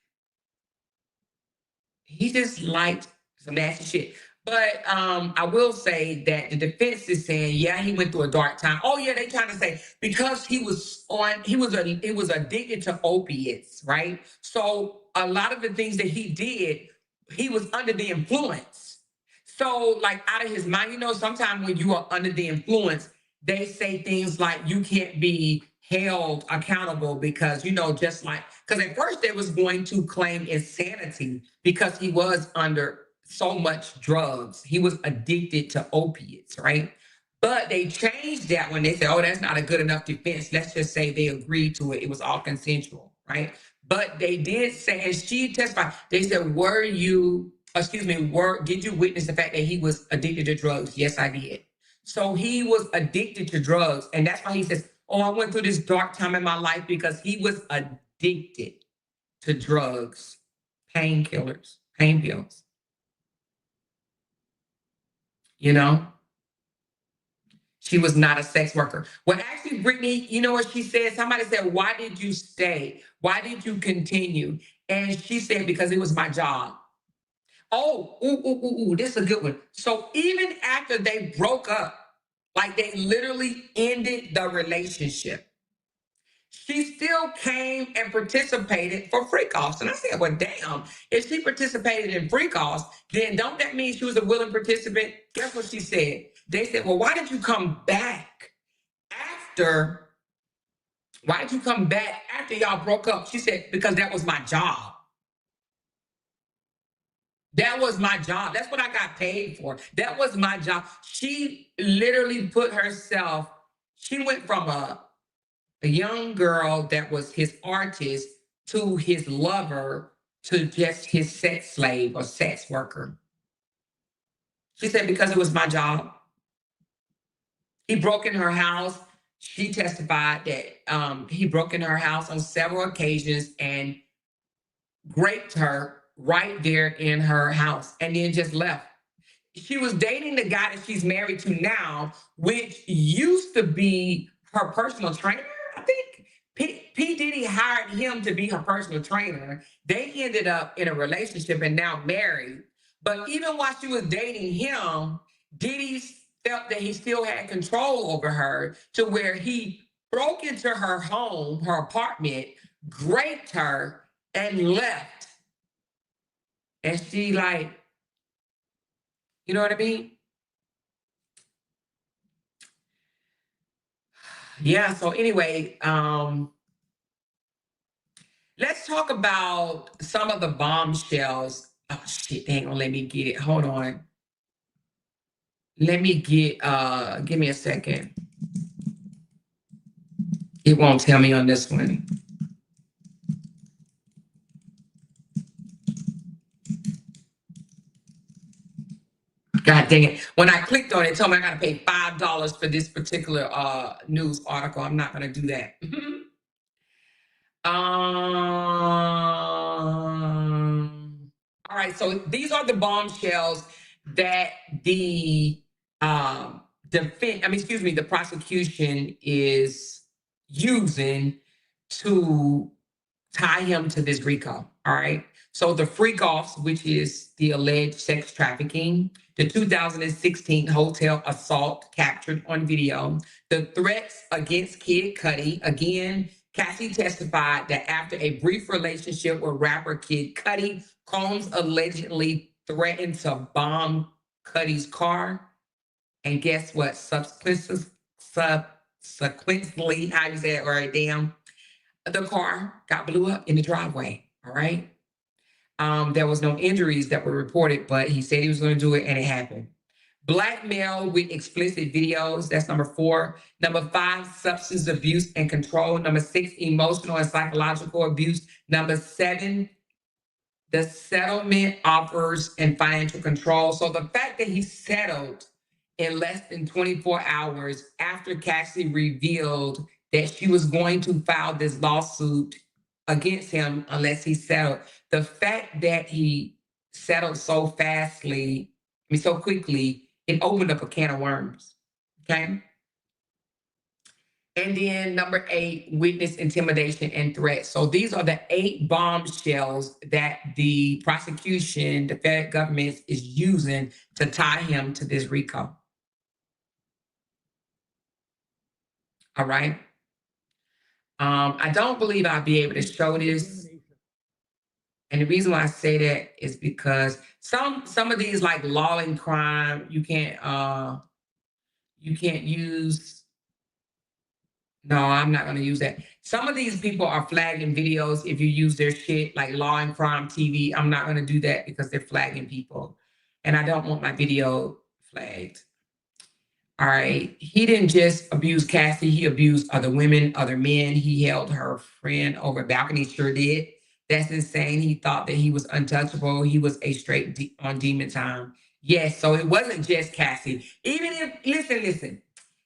just liked some nasty shit. But I will say that the defense is saying, yeah, he went through a dark time. Oh yeah, they trying to say because he was addicted to opiates, right? So a lot of the things that he did, he was under the influence. So like out of his mind, you know, sometimes when you are under the influence, they say things like you can't be held accountable because, you know, just like, because at first they was going to claim insanity because he was under so much drugs. He was addicted to opiates, right? But they changed that when they said, oh, that's not a good enough defense. Let's just say they agreed to it. It was all consensual, right? But they did say, and she testified, they said, did you witness the fact that he was addicted to drugs? Yes, I did. So he was addicted to drugs. And that's why he says, oh, I went through this dark time in my life because he was addicted to drugs, painkillers, pain pills. You know, she was not a sex worker. Well, actually, Brittany, you know what she said? Somebody said, why did you stay? Why did you continue? And she said, because it was my job. Oh, this is a good one. So even after they broke up, like they literally ended the relationship, she still came and participated for freak offs. And I said, well, damn, if she participated in freak offs, then don't that mean she was a willing participant? Guess what she said? They said, well, why did you come back after? Why did you come back after y'all broke up? She said, because that was my job. That was my job. That's what I got paid for. That was my job. She literally put herself, she went from a young girl that was his artist to his lover to just his sex slave or sex worker. She said, because it was my job. He broke in her house. She testified that he broke in her house on several occasions and raped her right there in her house and then just left. She was dating the guy that she's married to now, which used to be her personal trainer, I think. P. Diddy hired him to be her personal trainer. They ended up in a relationship and now married. But even while she was dating him, Diddy felt that he still had control over her to where he broke into her home, her apartment, raped her, and left. And she like, you know what I mean? Yeah, so anyway, let's talk about some of the bombshells. Oh shit, they ain't gonna let me get it. Hold on. Let me give me a second. It won't tell me on this one. God dang it. When I clicked on it, it told me I gotta pay $5 for this particular news article. I'm not gonna do that. All right, so these are the bombshells that the the prosecution is using to tie him to this RICO. All right. So the freak offs, which is the alleged sex trafficking, the 2016 hotel assault captured on video, the threats against Kid Cudi. Again, Cassie testified that after a brief relationship with rapper Kid Cudi, Combs allegedly threatened to bomb Cudi's car. And guess what? Subsequently, how you say it, or damn, the car got blew up in the driveway. All right. There was no injuries that were reported, but he said he was going to do it and it happened. Blackmail with explicit videos. That's number 4. Number 5, substance abuse and control. Number 6, emotional and psychological abuse. Number 7, the settlement offers and financial control. So the fact that he settled in less than 24 hours after Cassie revealed that she was going to file this lawsuit against him unless he settled. The fact that he settled so fastly, so quickly, it opened up a can of worms. Okay. And then number 8, witness intimidation and threats. So these are the 8 bombshells that the prosecution, the federal government is using to tie him to this RICO. All right. I don't believe I'll be able to show this. And the reason why I say that is because some of these, like law and crime, you can't use. No, I'm not going to use that. Some of these people are flagging videos if you use their shit, like Law and Crime TV. I'm not going to do that because they're flagging people. And I don't want my video flagged. All right. He didn't just abuse Cassie. He abused other women, other men. He held her friend over a balcony. Sure did. That's insane. He thought that he was untouchable. He was a straight on demon time. Yes. So it wasn't just Cassie. Even if, listen.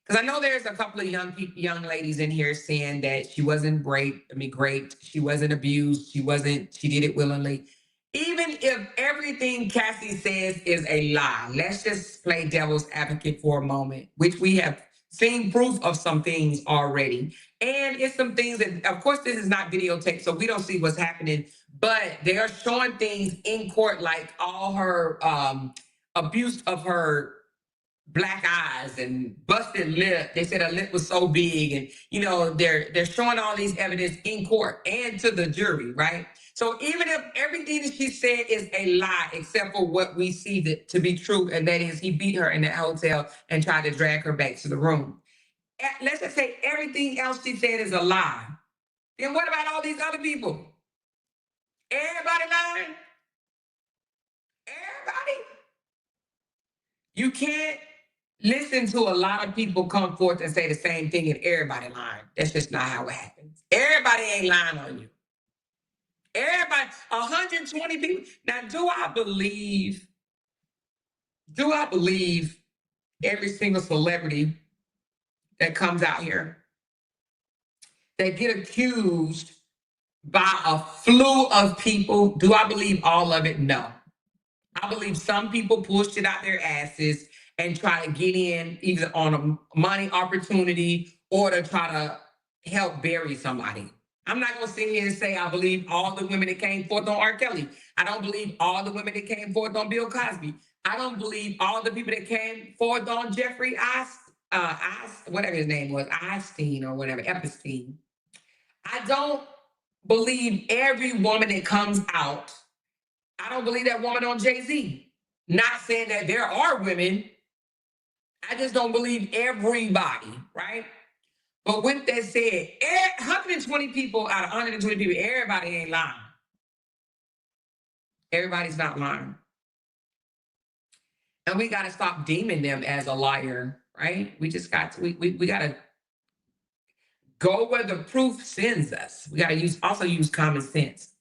Because I know there's a couple of young ladies in here saying that she wasn't raped. She wasn't abused. She did it willingly. Even if everything Cassie says is a lie, let's just play devil's advocate for a moment, which we have seen proof of some things already. And it's some things that, of course, this is not videotaped, so we don't see what's happening, but they are showing things in court, like all her abuse of her black eyes and busted lip. They said her lip was so big, and they're showing all these evidence in court and to the jury, right? So even if everything that she said is a lie, except for what we see to be true, and that is he beat her in that hotel and tried to drag her back to the room. Let's just say everything else she said is a lie. Then what about all these other people? Everybody lying? Everybody? You can't listen to a lot of people come forth and say the same thing and everybody lying. That's just not how it happens. Everybody ain't lying on you. Everybody, 120 people. Now, do I believe every single celebrity that comes out here that get accused by a slew of people? Do I believe all of it? No. I believe some people pushed it out their asses and try to get in either on a money opportunity or to try to help bury somebody. I'm not going to sit here and say I believe all the women that came forth on R. Kelly. I don't believe all the women that came forth on Bill Cosby. I don't believe all the people that came forth on Jeffrey whatever his name was, Epstein or whatever, Epstein. I don't believe every woman that comes out. I don't believe that woman on Jay-Z. Not saying that there are women. I just don't believe everybody, right? But with that said, 120 people out of 120 people, everybody ain't lying. Everybody's not lying. And we got to stop deeming them as a liar, right? We just got to, we got to go where the proof sends us. We got to also use common sense.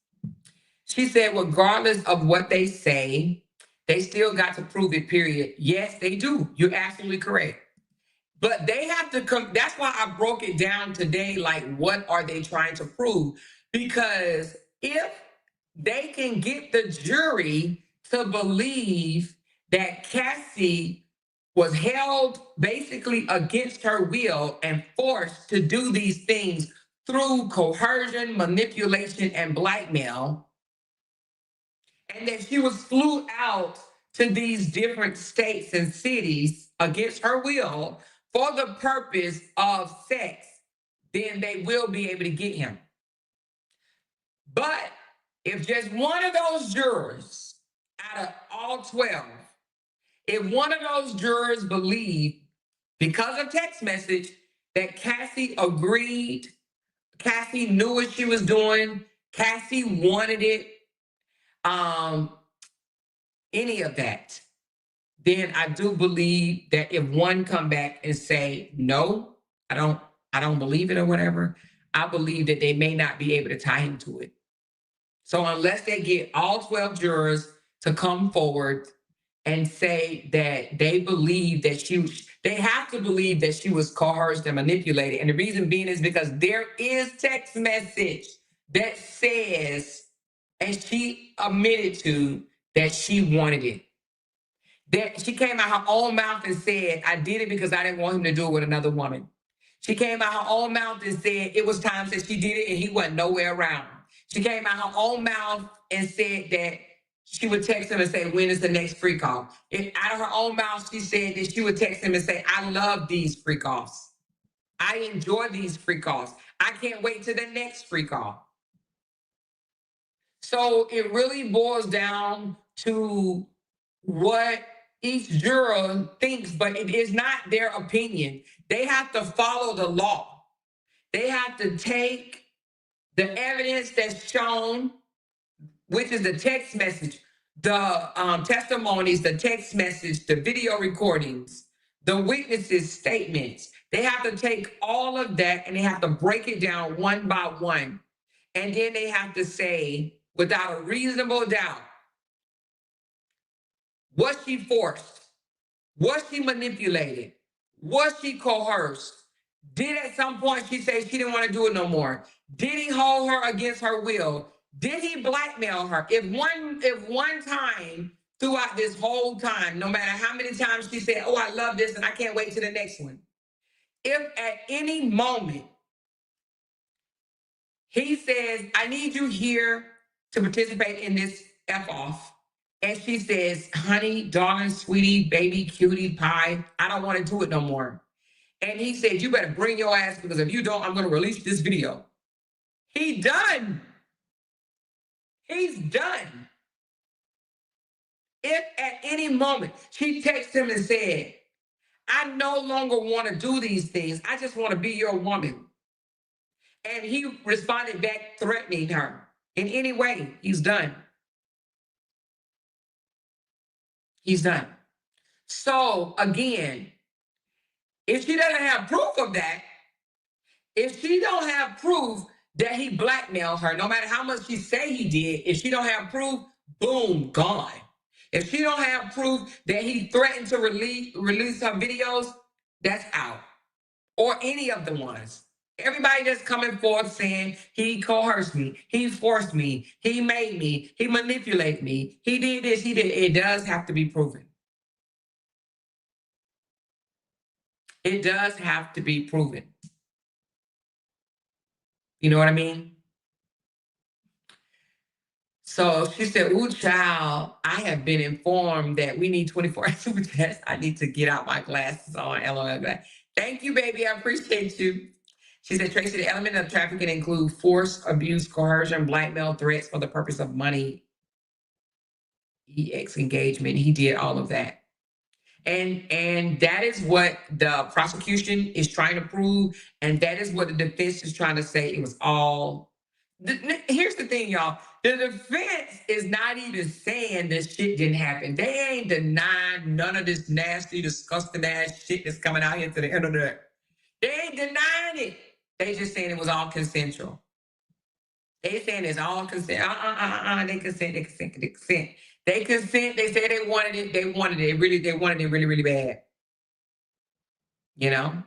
She said, regardless of what they say, they still got to prove it, period. Yes, they do. You're absolutely correct. But they have to come. That's why I broke it down today. Like, what are they trying to prove? Because if they can get the jury to believe that Cassie was held basically against her will and forced to do these things through coercion, manipulation, and blackmail, and that she was flew out to these different states and cities against her will for the purpose of sex, then they will be able to get him. But if just one of those jurors out of all 12, if one of those jurors believed because of text message that Cassie agreed, Cassie knew what she was doing, Cassie wanted it, any of that, then I do believe that if one come back and say, no, I don't believe it or whatever, I believe that they may not be able to tie him to it. So unless they get all 12 jurors to come forward and say that they believe that they have to believe that she was coerced and manipulated. And the reason being is because there is text message that says, and she admitted to, that she wanted it. That she came out her own mouth and said, I did it because I didn't want him to do it with another woman. She came out her own mouth and said it was times that she did it and he wasn't nowhere around. She came out her own mouth and said that she would text him and say, when is the next free call? Out of her own mouth, she said that she would text him and say, I love these free calls. I enjoy these free calls. I can't wait to the next free call. So it really boils down to what each juror thinks, but it is not their opinion. They have to follow the law. They have to take the evidence that's shown, which is the text message, the testimonies, the text message, the video recordings, the witnesses' statements. They have to take all of that and they have to break it down one by one. And then they have to say, without a reasonable doubt, was she forced? Was she manipulated? Was she coerced? Did at some point she say she didn't want to do it no more? Did he hold her against her will? Did he blackmail her? If one time throughout this whole time, no matter how many times she said, oh, I love this and I can't wait to the next one. If at any moment he says, I need you here to participate in this F-off, and she says, honey, darling, sweetie, baby, cutie, pie, I don't want to do it no more. And he said, you better bring your ass because if you don't, I'm going to release this video. He's done. He's done. If at any moment she texted him and said, I no longer want to do these things. I just want to be your woman. And he responded back threatening her in any way, he's done. He's done. So again, if she doesn't have proof of that, if she don't have proof that he blackmailed her, no matter how much she say he did, if she don't have proof, boom, gone. If she don't have proof that he threatened to release her videos, that's out. Or any of the ones. Everybody that's coming forth saying he coerced me, he forced me, he made me, he manipulated me, he did this, he did. It does have to be proven. It does have to be proven. You know what I mean? So she said, ooh, child, I have been informed that we need 24 super chats. I need to get out my glasses on. LOL. Thank you, baby. I appreciate you. She said, Tracy, the element of trafficking include force, abuse, coercion, blackmail, threats for the purpose of money, EX engagement. He did all of that. And that is what the prosecution is trying to prove. And that is what the defense is trying to say. It was all. Here's the thing, y'all. The defense is not even saying this shit didn't happen. They ain't denying none of this nasty, disgusting ass shit that's coming out here to the internet. They ain't denying it. They just saying it was all consensual. They saying it's all consent. They consent. They consent. They consent. They consent. They say they wanted it. They wanted it. They wanted it really, really bad. You know?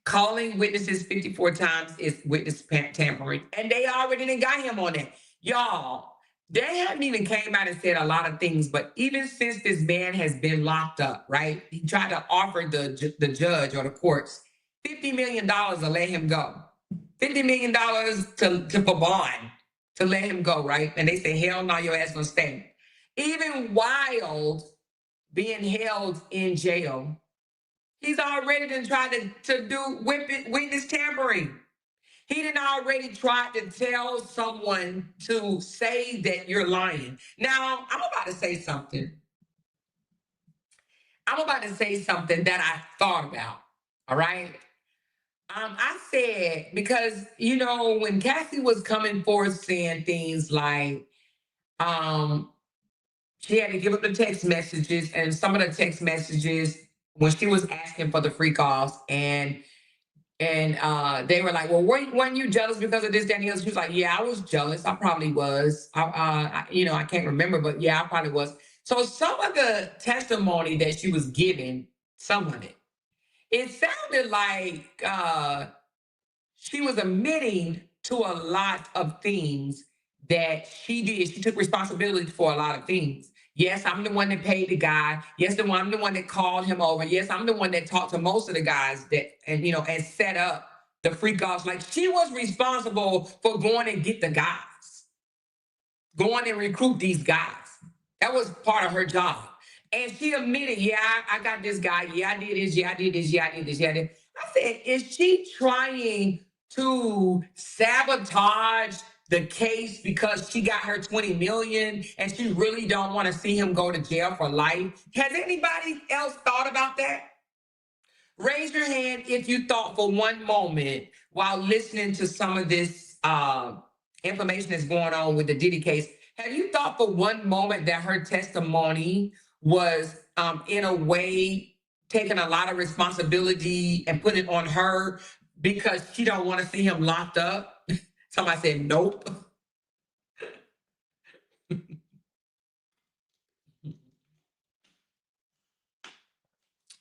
Calling witnesses 54 times is witness tampering. And they already done got him on that. Y'all, they haven't even came out and said a lot of things, but even since this man has been locked up, right? He tried to offer the judge or the courts $50 million to let him go. $50 million for bond to let him go, right? And they say, hell no, your ass gonna stay. Even while being held in jail, he's already been trying to do witness tampering. He didn't already try to tell someone to say that you're lying. Now, I'm about to say something. I'm about to say something that I thought about, all right? I said, because, you know, when Cassie was coming forth saying things like, she had to give up the text messages, and some of the text messages when she was asking for the free calls, and they were like, "Well, weren't you jealous because of this, that, and the other?" She was like, "Yeah, I was jealous. I probably was. I can't remember, but yeah, I probably was." So some of the testimony that she was giving, some of it sounded like she was admitting to a lot of things that she did. She took responsibility for a lot of things. Yes, I'm the one that paid the guy. Yes, I'm the one that called him over. Yes, I'm the one that talked to most of the guys that and set up the freak offs. Like she was responsible for going and get the guys, going and recruit these guys. That was part of her job. And she admitted, yeah, I got this guy. Yeah, I did this. Yeah, I did this. Yeah, I did this. Yeah, I did. I said, is she trying to sabotage the case because she got her 20 million and she really don't want to see him go to jail for life? Has anybody else thought about that? Raise your hand if you thought for one moment while listening to some of this information that's going on with the Diddy case. Have you thought for one moment that her testimony was in a way taking a lot of responsibility and put it on her because she don't want to see him locked up? Somebody said nope.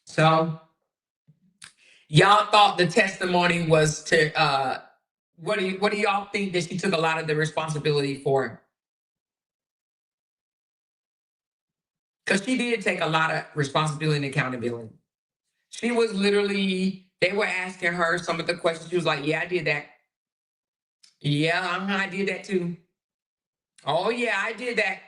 So y'all thought the testimony was to what do y'all think that she took a lot of the responsibility for? Because she did take a lot of responsibility and accountability. She was literally, they were asking her some of the questions. She was like, yeah, I did that. Yeah, I did that too. Oh, yeah, I did that.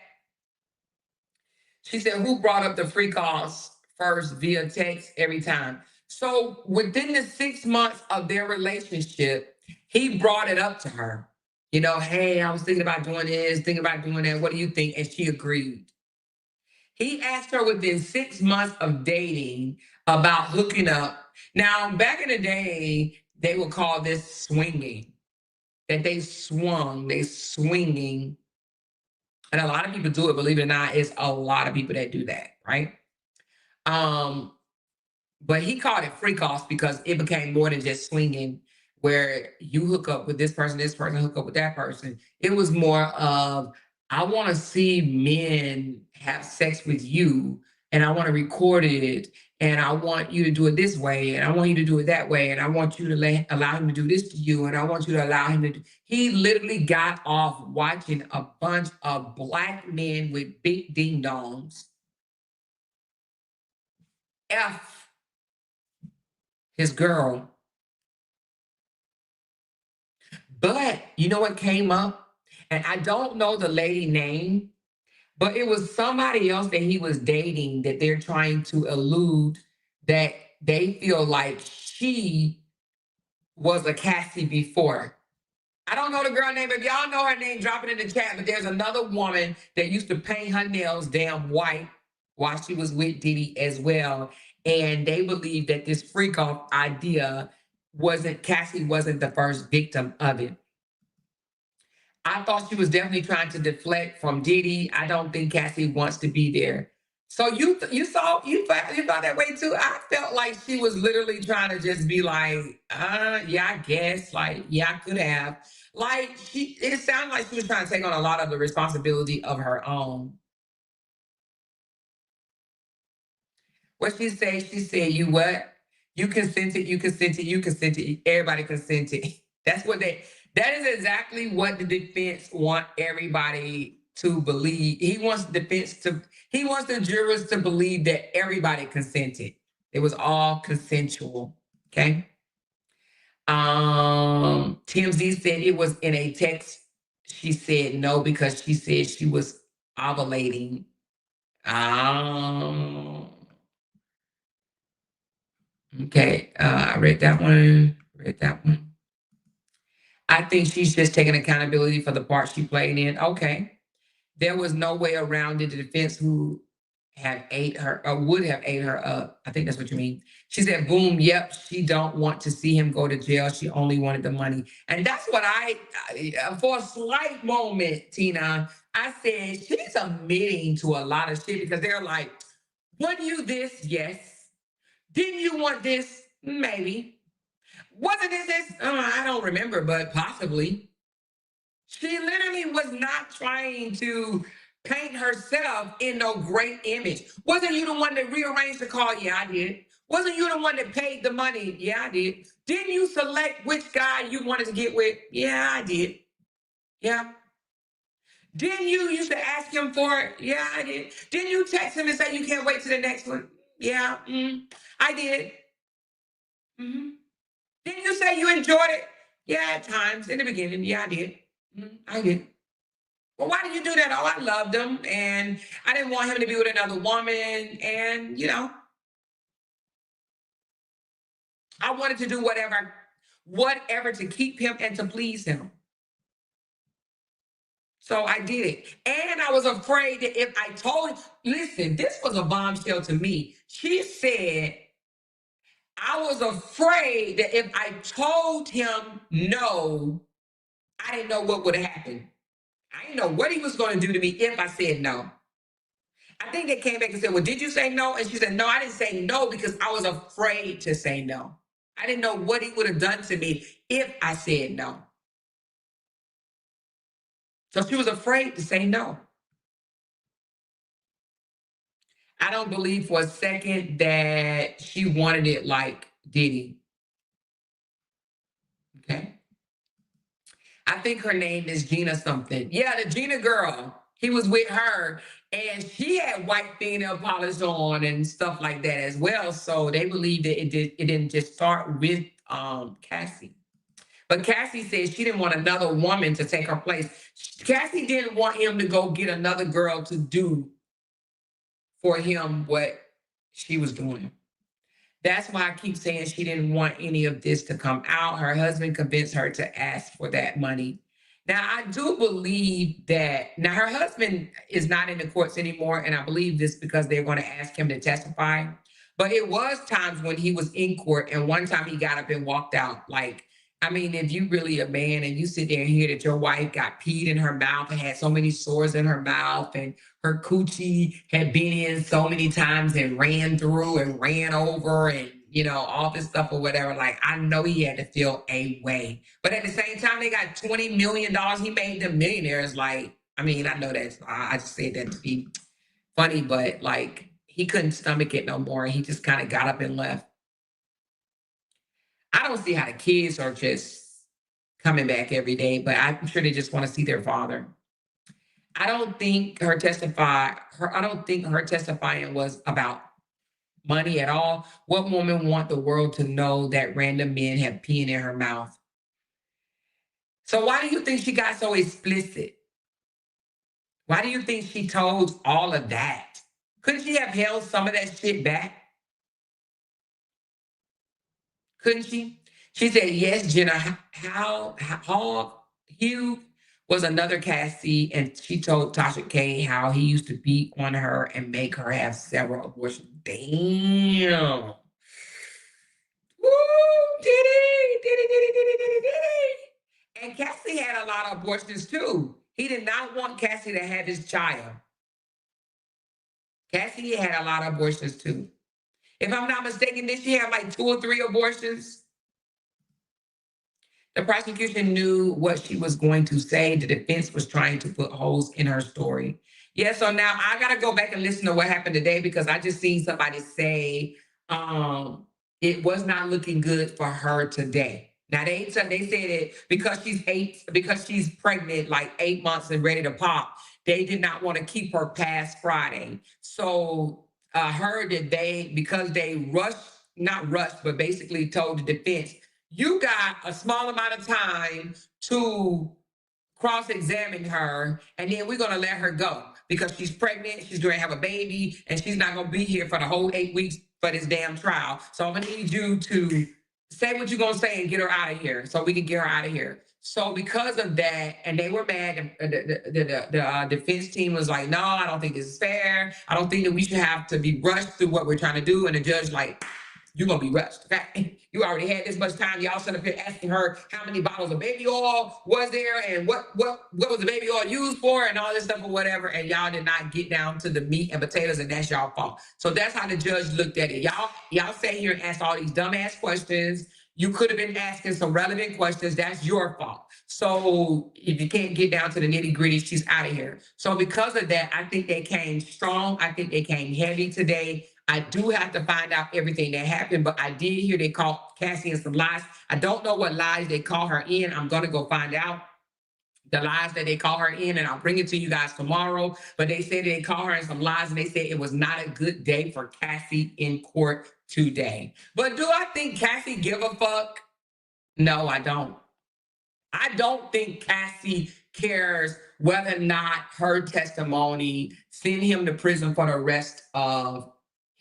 She said, who brought up the free calls first via text every time? So within the 6 months of their relationship, he brought it up to her. Hey, I was thinking about doing this, thinking about doing that. What do you think? And she agreed. He asked her within 6 months of dating about hooking up. Now, back in the day, they would call this swinging, that they swinging. And a lot of people do it, believe it or not, it's a lot of people that do that, right? But he called it freak offs because it became more than just swinging, where you hook up with this person, hook up with that person. It was more of, I want to see men have sex with you, and I want to record it, and I want you to do it this way, and I want you to do it that way, and I want you to allow him to do this to you, and I want you to allow him to do. He literally got off watching a bunch of black men with big ding dongs F his girl. But you know what came up? And I don't know the lady name, but it was somebody else that he was dating that they're trying to elude, that they feel like she was a Cassie before. I don't know the girl name. If y'all know her name, drop it in the chat. But there's another woman that used to paint her nails damn white while she was with Diddy as well. And they believe that this freak off idea Cassie wasn't the first victim of it. I thought she was definitely trying to deflect from Diddy. I don't think Cassie wants to be there. So you thought that way too. I felt like she was literally trying to just be like, yeah, I guess, like, yeah, I could have. Like it sounded like she was trying to take on a lot of the responsibility of her own. What she said, you what? You consented, you consented, you consented, everybody consented. That is exactly what the defense want everybody to believe. He wants the jurors to believe that everybody consented. It was all consensual. Okay. TMZ said it was in a text. She said no because she said she was ovulating. Okay, I read that one. I think she's just taking accountability for the part she played in. Okay. There was no way around it. The defense who have ate her or would have ate her up. I think that's what you mean. She said, boom, yep, she don't want to see him go to jail. She only wanted the money. And that's what for a slight moment, Tina, I said, she's admitting to a lot of shit because they're like, want you this? Yes. Didn't you want this? Maybe. Wasn't this? I don't remember, but possibly. She literally was not trying to paint herself in no great image. Wasn't you the one that rearranged the car? Yeah, I did. Wasn't you the one that paid the money? Yeah, I did. Didn't you select which guy you wanted to get with? Yeah, I did. Yeah. Didn't you used to ask him for it? Yeah, I did. Didn't you text him and say you can't wait to the next one? Yeah, I did. Mm-hmm. Didn't you say you enjoyed it? Yeah, at times in the beginning. Yeah, I did. I did. Well, why did you do that? Oh, I loved him and I didn't want him to be with another woman. And, I wanted to do whatever to keep him and to please him. So I did it. And I was afraid that if I told, listen, this was a bombshell to me. She said, I was afraid that if I told him no, I didn't know what would happen. I didn't know what he was going to do to me if I said no. I think they came back and said, well, did you say no? And she said, no, I didn't say no because I was afraid to say no. I didn't know what he would have done to me if I said no. So she was afraid to say no. I don't believe for a second that she wanted it like Diddy. Okay. I think her name is Gina something. Yeah, the Gina girl. He was with her and she had white fingernail polish on and stuff like that as well. So they believe that it didn't just start with Cassie. But Cassie said she didn't want another woman to take her place. Cassie didn't want him to go get another girl to do for him what she was doing. That's why I keep saying she didn't want any of this to come out. Her husband convinced her to ask for that money. Now, I do believe that now her husband is not in the courts anymore, and I believe this because they're going to ask him to testify. But it was times when he was in court, and one time he got up and walked out. Like, I mean, if you really a man and you sit there and hear that your wife got peed in her mouth and had so many sores in her mouth and her coochie had been in so many times and ran through and ran over and, all this stuff or whatever, like, I know he had to feel a way. But at the same time, they got $20 million. He made them millionaires. Like, I mean, I know that's, I just said that to be funny, but like, he couldn't stomach it no more. He just kind of got up and left. I don't see how the kids are just coming back every day, but I'm sure they just want to see their father. I don't think her testifying was about money at all. What woman want the world to know that random men have peeing in her mouth? So why do you think she got so explicit? Why do you think she told all of that? Couldn't she have held some of that shit back? Couldn't she? She said, yes, Jenna, Hugh was another Cassie, and she told Tasha K how he used to beat on her and make her have several abortions. Damn. Woo, Diddy. And Cassie had a lot of abortions too. He did not want Cassie to have his child. Cassie had a lot of abortions too. If I'm not mistaken, did she have like 2 or 3 abortions? The prosecution knew what she was going to say. The defense was trying to put holes in her story. Yeah, so now I got to go back and listen to what happened today because I just seen somebody say it was not looking good for her today. Now they said it because she's pregnant, like 8 months and ready to pop. They did not want to keep her past Friday. So I heard that because they not rushed, but basically told the defense, you got a small amount of time to cross-examine her, and then we're going to let her go because she's pregnant, she's going to have a baby, and she's not going to be here for the whole 8 weeks for this damn trial. So I'm going to need you to say what you're going to say and get her out of here so we can get her out of here. So because of that, and they were mad, the defense team was like, no, I don't think this is fair. I don't think that we should have to be rushed through what we're trying to do. And the judge like, you're going to be rushed. Okay? You already had this much time. Y'all should have been asking her how many bottles of baby oil was there and what was the baby oil used for and all this stuff or whatever. And y'all did not get down to the meat and potatoes, and that's y'all fault. So that's how the judge looked at it. Y'all sat here and asked all these dumbass questions. You could have been asking some relevant questions. That's your fault. So if you can't get down to the nitty gritty, she's out of here. So because of that, I think they came strong. I think they came heavy today. I do have to find out everything that happened, but I did hear they called Cassie in some lies. I don't know what lies they call her in. I'm going to go find out the lies that they call her in, and I'll bring it to you guys tomorrow. But they said they call her in some lies, and they said it was not a good day for Cassie in court today. But do I think Cassie give a fuck? No, I don't. I don't think Cassie cares whether or not her testimony send him to prison for the rest of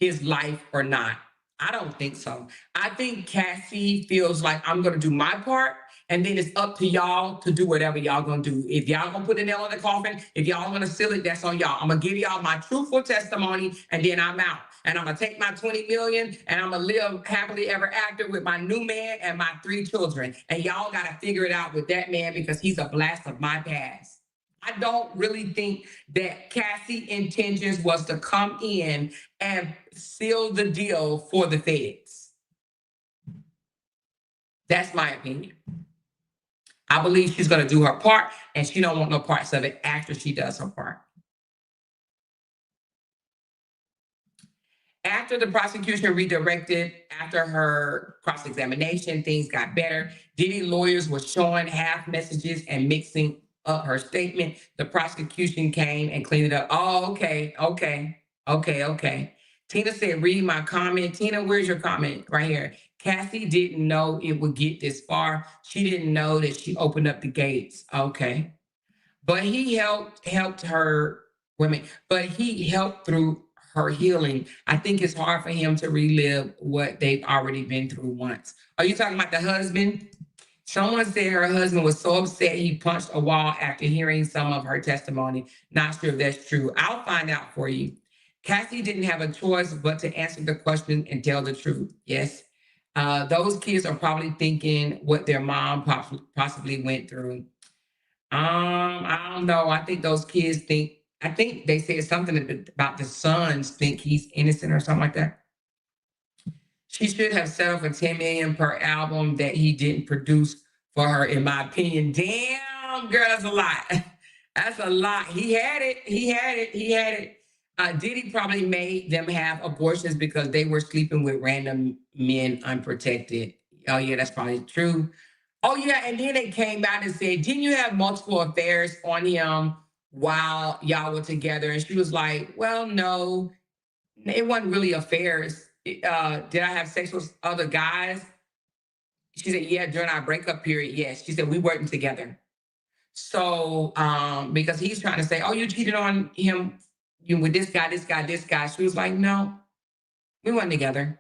his life or not. I don't think so. I think Cassie feels like I'm going to do my part, and then it's up to y'all to do whatever y'all going to do. If y'all going to put a nail in the coffin, if y'all going to seal it, that's on y'all. I'm going to give y'all my truthful testimony, and then I'm out. And I'm going to take my 20 million, and I'm going to live happily ever after with my new man and my 3 children. And y'all got to figure it out with that man, because he's a blast of my past. I don't really think that Cassie's intentions was to come in and seal the deal for the feds. That's my opinion. I believe she's going to do her part, and she don't want no parts of it after she does her part. After the prosecution redirected, after her cross-examination, things got better. Diddy lawyers were showing half messages and mixing up her statement. The prosecution came and cleaned it up. Oh, okay. Tina said, read my comment. Tina, where's your comment? Right here. Cassie didn't know it would get this far. She didn't know that she opened up the gates. Okay. But he helped her women, but he helped through her healing. I think it's hard for him to relive what they've already been through once. Are you talking about the husband? Someone said her husband was so upset he punched a wall after hearing some of her testimony. Not sure if that's true. I'll find out for you. Cassie didn't have a choice but to answer the question and tell the truth. Yes. Those kids are probably thinking what their mom possibly went through. I don't know. I think those kids think, I think they said something about the sons think he's innocent or something like that. She should have settled for 10 million per album that he didn't produce for her, in my opinion. Damn, girl, that's a lot. That's a lot. He had it. Diddy probably made them have abortions because they were sleeping with random men unprotected. Oh yeah, that's probably true. Oh yeah, and then they came out and said, didn't you have multiple affairs on him while y'all were together? And she was like, well, no, it wasn't really affairs. Did I have sex with other guys? She said, yeah, during our breakup period, yes. She said, we weren't together. So, because he's trying to say, oh, you cheated on him with this guy. She was like, no, we weren't together.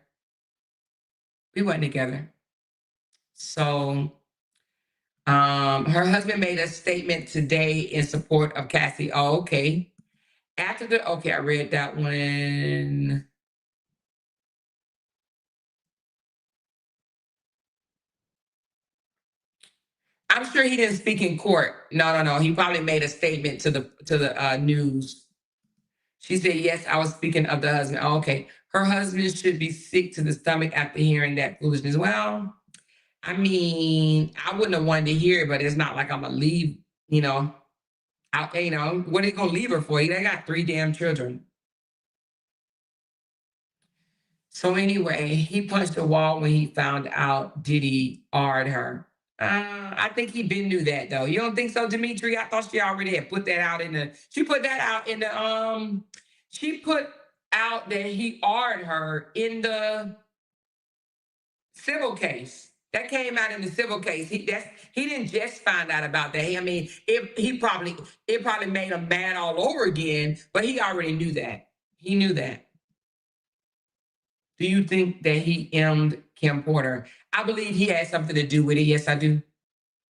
So, her husband made a statement today in support of Cassie. Oh, okay. I read that one. I'm sure he didn't speak in court. No. He probably made a statement to the news. She said, yes, I was speaking of the husband. Oh, okay. Her husband should be sick to the stomach after hearing that foolishness. Well, I mean, I wouldn't have wanted to hear it, but it's not like I'm going to leave, what are you going to leave her for? They got 3 damn children. So anyway, he punched the wall when he found out Diddy R'd her. I think he been knew that though. You don't think so, Dimitri? I thought she already had put that out she put out that he R'd her in the civil case. That came out in the civil case. He didn't just find out about that. I mean, it probably made him mad all over again, but he already knew that. He knew that. Do you think that he M'd Kim Porter? I believe he had something to do with it. Yes, I do.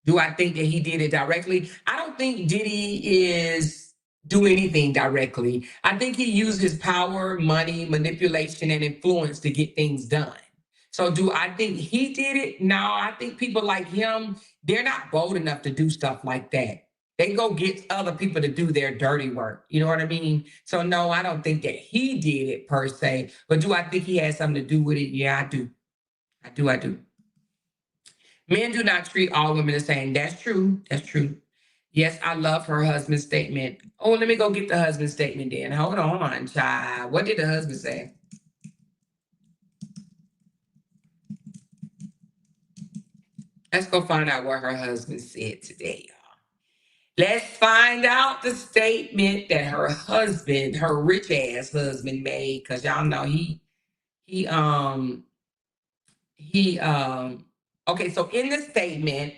Do I think that he did it directly? I don't think Diddy is do anything directly. I think he used his power, money, manipulation, and influence to get things done. So do I think he did it? No, I think people like him, they're not bold enough to do stuff like that. They go get other people to do their dirty work. You know what I mean? So no, I don't think that he did it per se. But do I think he had something to do with it? Yeah, I do. I do. Men do not treat all women the same. That's true. That's true. Yes, I love her husband's statement. Oh, let me go get the husband's statement then. Hold on, child. What did the husband say? Let's go find out what her husband said today, y'all. Let's find out the statement that her husband, her rich ass husband, made. Cause y'all know he okay, so in the statement,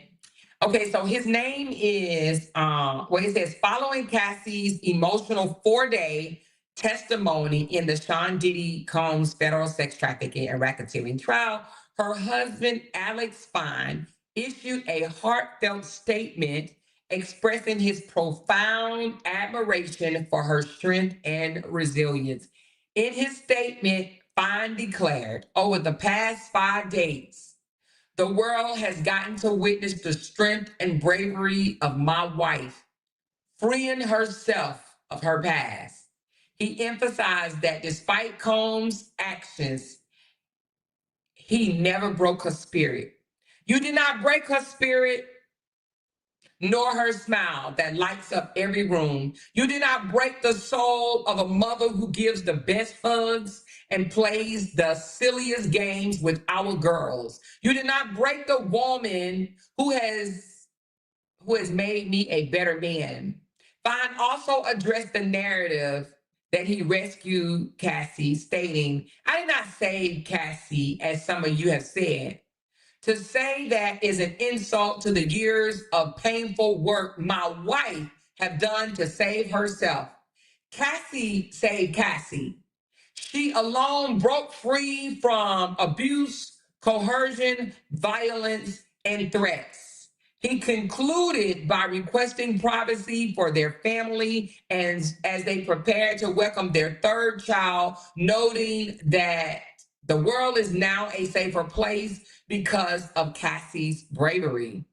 okay, so his name is well, it says following Cassie's emotional 4-day testimony in the Sean Diddy Combs federal sex trafficking and racketeering trial, her husband Alex Fine issued a heartfelt statement expressing his profound admiration for her strength and resilience. In his statement, Fine declared, over the past 5 days, the world has gotten to witness the strength and bravery of my wife, freeing herself of her past. He emphasized that despite Combs' actions, he never broke her spirit. You did not break her spirit, nor her smile that lights up every room. You did not break the soul of a mother who gives the best hugs and plays the silliest games with our girls. You did not break the woman who has made me a better man. Fine also addressed the narrative that he rescued Cassie, stating, I did not save Cassie, as some of you have said. To say that is an insult to the years of painful work my wife have done to save herself. Cassie saved Cassie. She alone broke free from abuse, coercion, violence, and threats. He concluded by requesting privacy for their family and as they prepared to welcome their third child, noting that the world is now a safer place because of Cassie's bravery.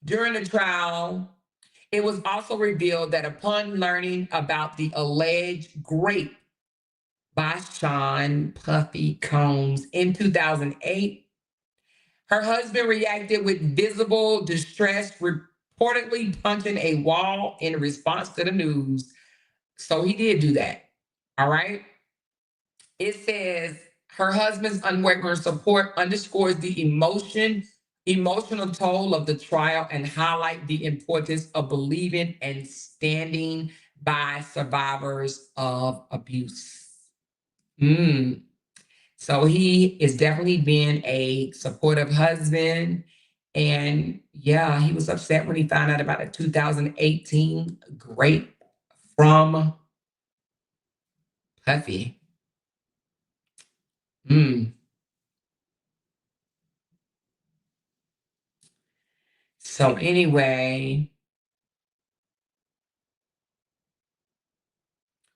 During the trial, it was also revealed that upon learning about the alleged rape by Sean Puffy Combs in 2008, her husband reacted with visible distress, reportedly punching a wall in response to the news. So he did do that. All right. It says her husband's unwavering support underscores the emotional toll of the trial and highlight the importance of believing and standing by survivors of abuse. So he is definitely been a supportive husband. And yeah, he was upset when he found out about a 2018 grape from Puffy. So anyway,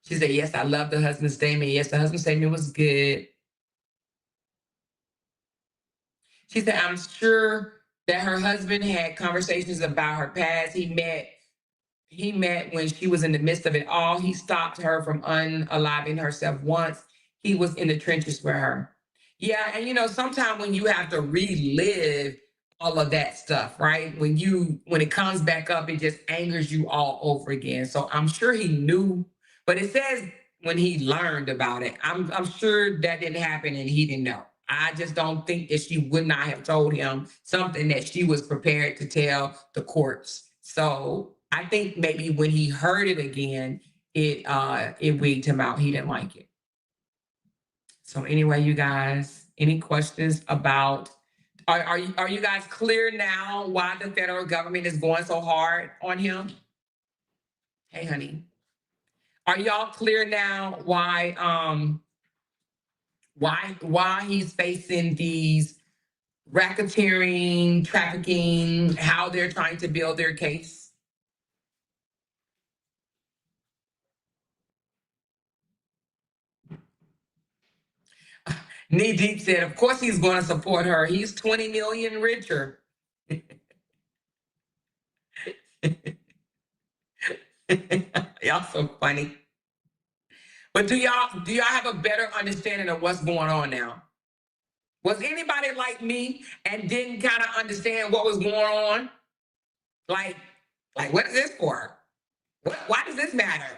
she said, yes, I love the husband's statement. Yes, the husband's statement was good. She said, I'm sure that her husband had conversations about her past. He met when she was in the midst of it all. He stopped her from unaliving herself once. He was in the trenches with her. Yeah, and sometimes when you have to relive all of that stuff, right? When it comes back up, it just angers you all over again. So I'm sure he knew, but it says when he learned about it. I'm sure that didn't happen and he didn't know. I just don't think that she would not have told him something that she was prepared to tell the courts. So I think maybe when he heard it again, it wigged him out. He didn't like it. So anyway, you guys, any questions about are you guys clear now why the federal government is going so hard on him? Hey, honey. Are y'all clear now why he's facing these racketeering, trafficking, how they're trying to build their case. Knee Deep said, of course he's going to support her. He's 20 million richer. Y'all so funny. But do y'all have a better understanding of what's going on now? Was anybody like me and didn't kind of understand what was going on? Like, what is this for? Why does this matter?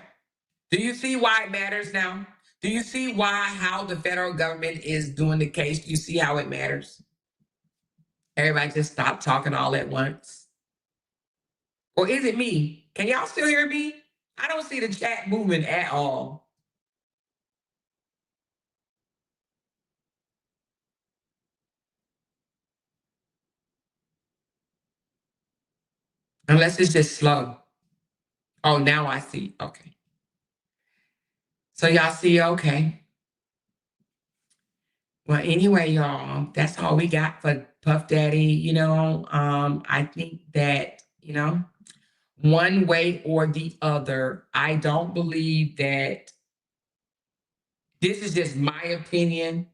Do you see why it matters now? Do you see how the federal government is doing the case? Do you see how it matters? Everybody just stop talking all at once. Or is it me? Can y'all still hear me? I don't see the chat moving at all. Unless it's just slow. Oh, now I see. Okay. So y'all see, okay. Well, anyway, y'all, that's all we got for Puff Daddy. I think that, one way or the other, I don't believe that this is just my opinion.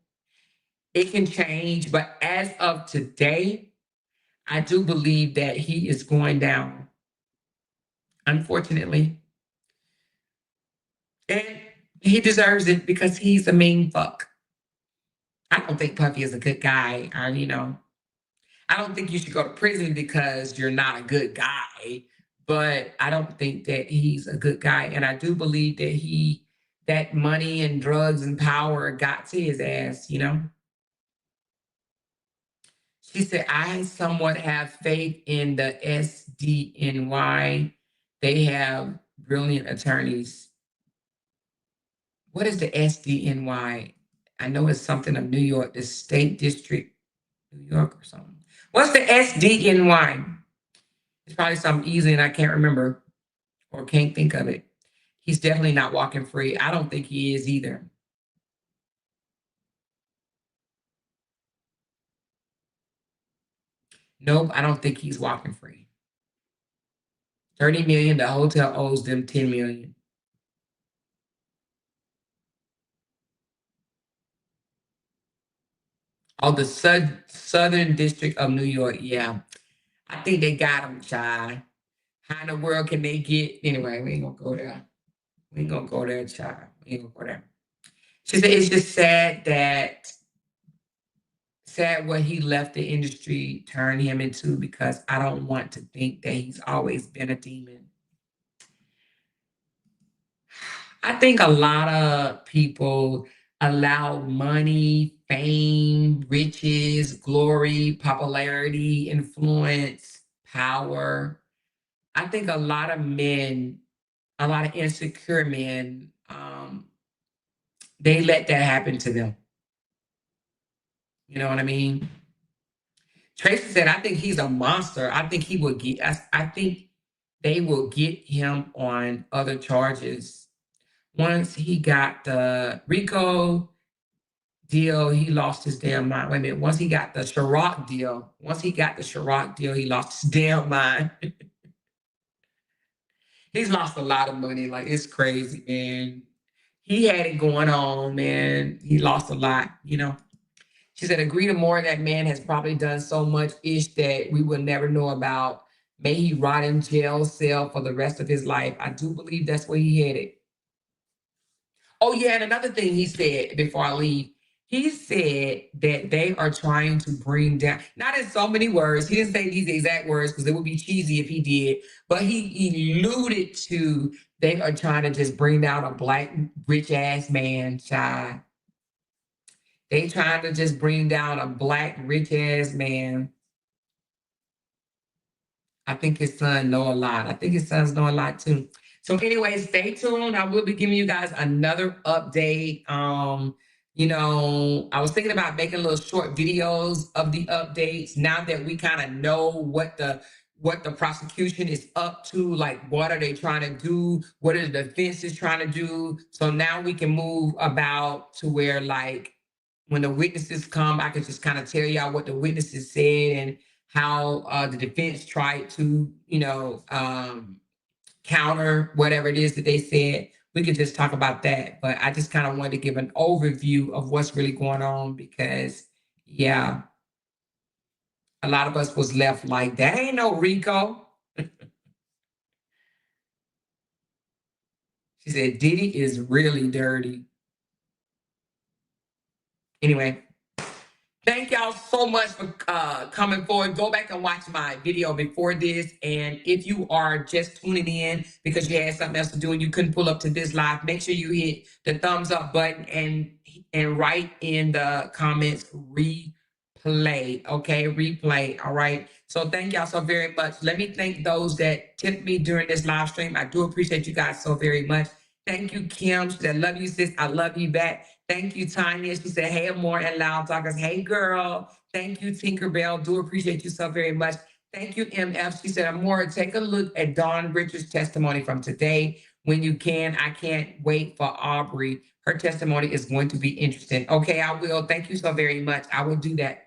It can change, but as of today, I do believe that he is going down, unfortunately. And he deserves it because he's a mean fuck. I don't think Puffy is a good guy. I don't think you should go to prison because you're not a good guy, but I don't think that he's a good guy. And I do believe that that money and drugs and power got to his ass. She said, I somewhat have faith in the SDNY. They have brilliant attorneys. What is the SDNY? I know it's something of New York, the State District, New York or something. What's the SDNY? It's probably something easy and I can't remember or can't think of it. He's definitely not walking free. I don't think he is either. Nope, I don't think he's walking free. 30 million, the hotel owes them 10 million. Oh, the Southern District of New York. Yeah. I think they got him, child. How in the world can they get? Anyway, we ain't going to go there. We ain't going to go there, child. We ain't going to go there. She said it's just sad what he left the industry turned him into because I don't want to think that he's always been a demon. I think a lot of people allow money, fame, riches, glory, popularity, influence, power. I think a lot of men, a lot of insecure men, they let that happen to them. You know what I mean? Tracy said, I think he's a monster. I think he will get, I think they will get him on other charges. Once he got the RICO deal, he lost his damn mind. Wait a minute. Once he got the Chirac deal, he lost his damn mind. He's lost a lot of money. Like, it's crazy, man. He had it going on, man. He lost a lot, She said, agree to more, that man has probably done so much ish that we will never know about. May he rot in jail cell for the rest of his life. I do believe that's where he headed. Oh, yeah, and another thing he said before I leave, he said that they are trying to bring down, not in so many words, he didn't say these exact words because it would be cheesy if he did, but he alluded to they are trying to just bring down a black rich ass man, child. They trying to just bring down a black rich ass man. I think his son know a lot. I think his sons know a lot too. So anyway, stay tuned. I will be giving you guys another update. I was thinking about making little short videos of the updates now that we kind of know what the prosecution is up to, like what are they trying to do, what are the defense is trying to do. So now we can move about to where like when the witnesses come, I could just kind of tell y'all what the witnesses said and how the defense tried to, counter whatever it is that they said. We could just talk about that. But I just kind of wanted to give an overview of what's really going on because, yeah, a lot of us was left like, that ain't no RICO. She said, Diddy is really dirty. Anyway, thank y'all so much for coming forward. Go back and watch my video before this. And if you are just tuning in because you had something else to do and you couldn't pull up to this live, make sure you hit the thumbs up button and write in the comments replay. Okay, replay. All right. So thank y'all so very much. Let me thank those that tipped me during this live stream. I do appreciate you guys so very much. Thank you, Kim. She said, love you, sis. I love you back. Thank you, Tanya. She said, hey, Amoira and LOUDTalkerz. Hey, girl. Thank you, Tinkerbell. Do appreciate you so very much. Thank you, MF. She said, Amoira, take a look at Dawn Richards' testimony from today when you can. I can't wait for Aubrey. Her testimony is going to be interesting. Okay, I will. Thank you so very much. I will do that.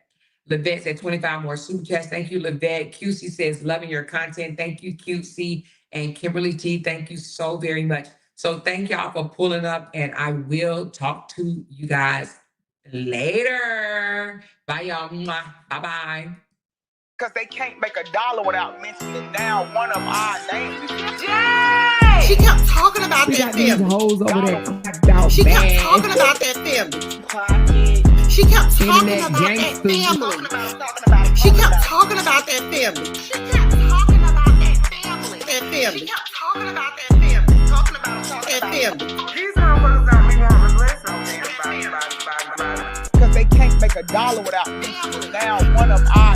Levette said 25 more super chats. Thank you, Levette. QC says, loving your content. Thank you, QC. And Kimberly T, thank you so very much. So thank y'all for pulling up, and I will talk to you guys later. Bye, y'all. Bye-bye. Because they can't make $1 without mentioning down one of our names. Yay! She kept talking about that family. Hoes over there. She kept talking about that family. She kept talking about that family. She kept talking about that family. She kept talking about that family. That family. She kept talking about that family. Talking about that family. These motherfuckers don't be wanting to listen. Because they can't make $1 without mentioning down one of our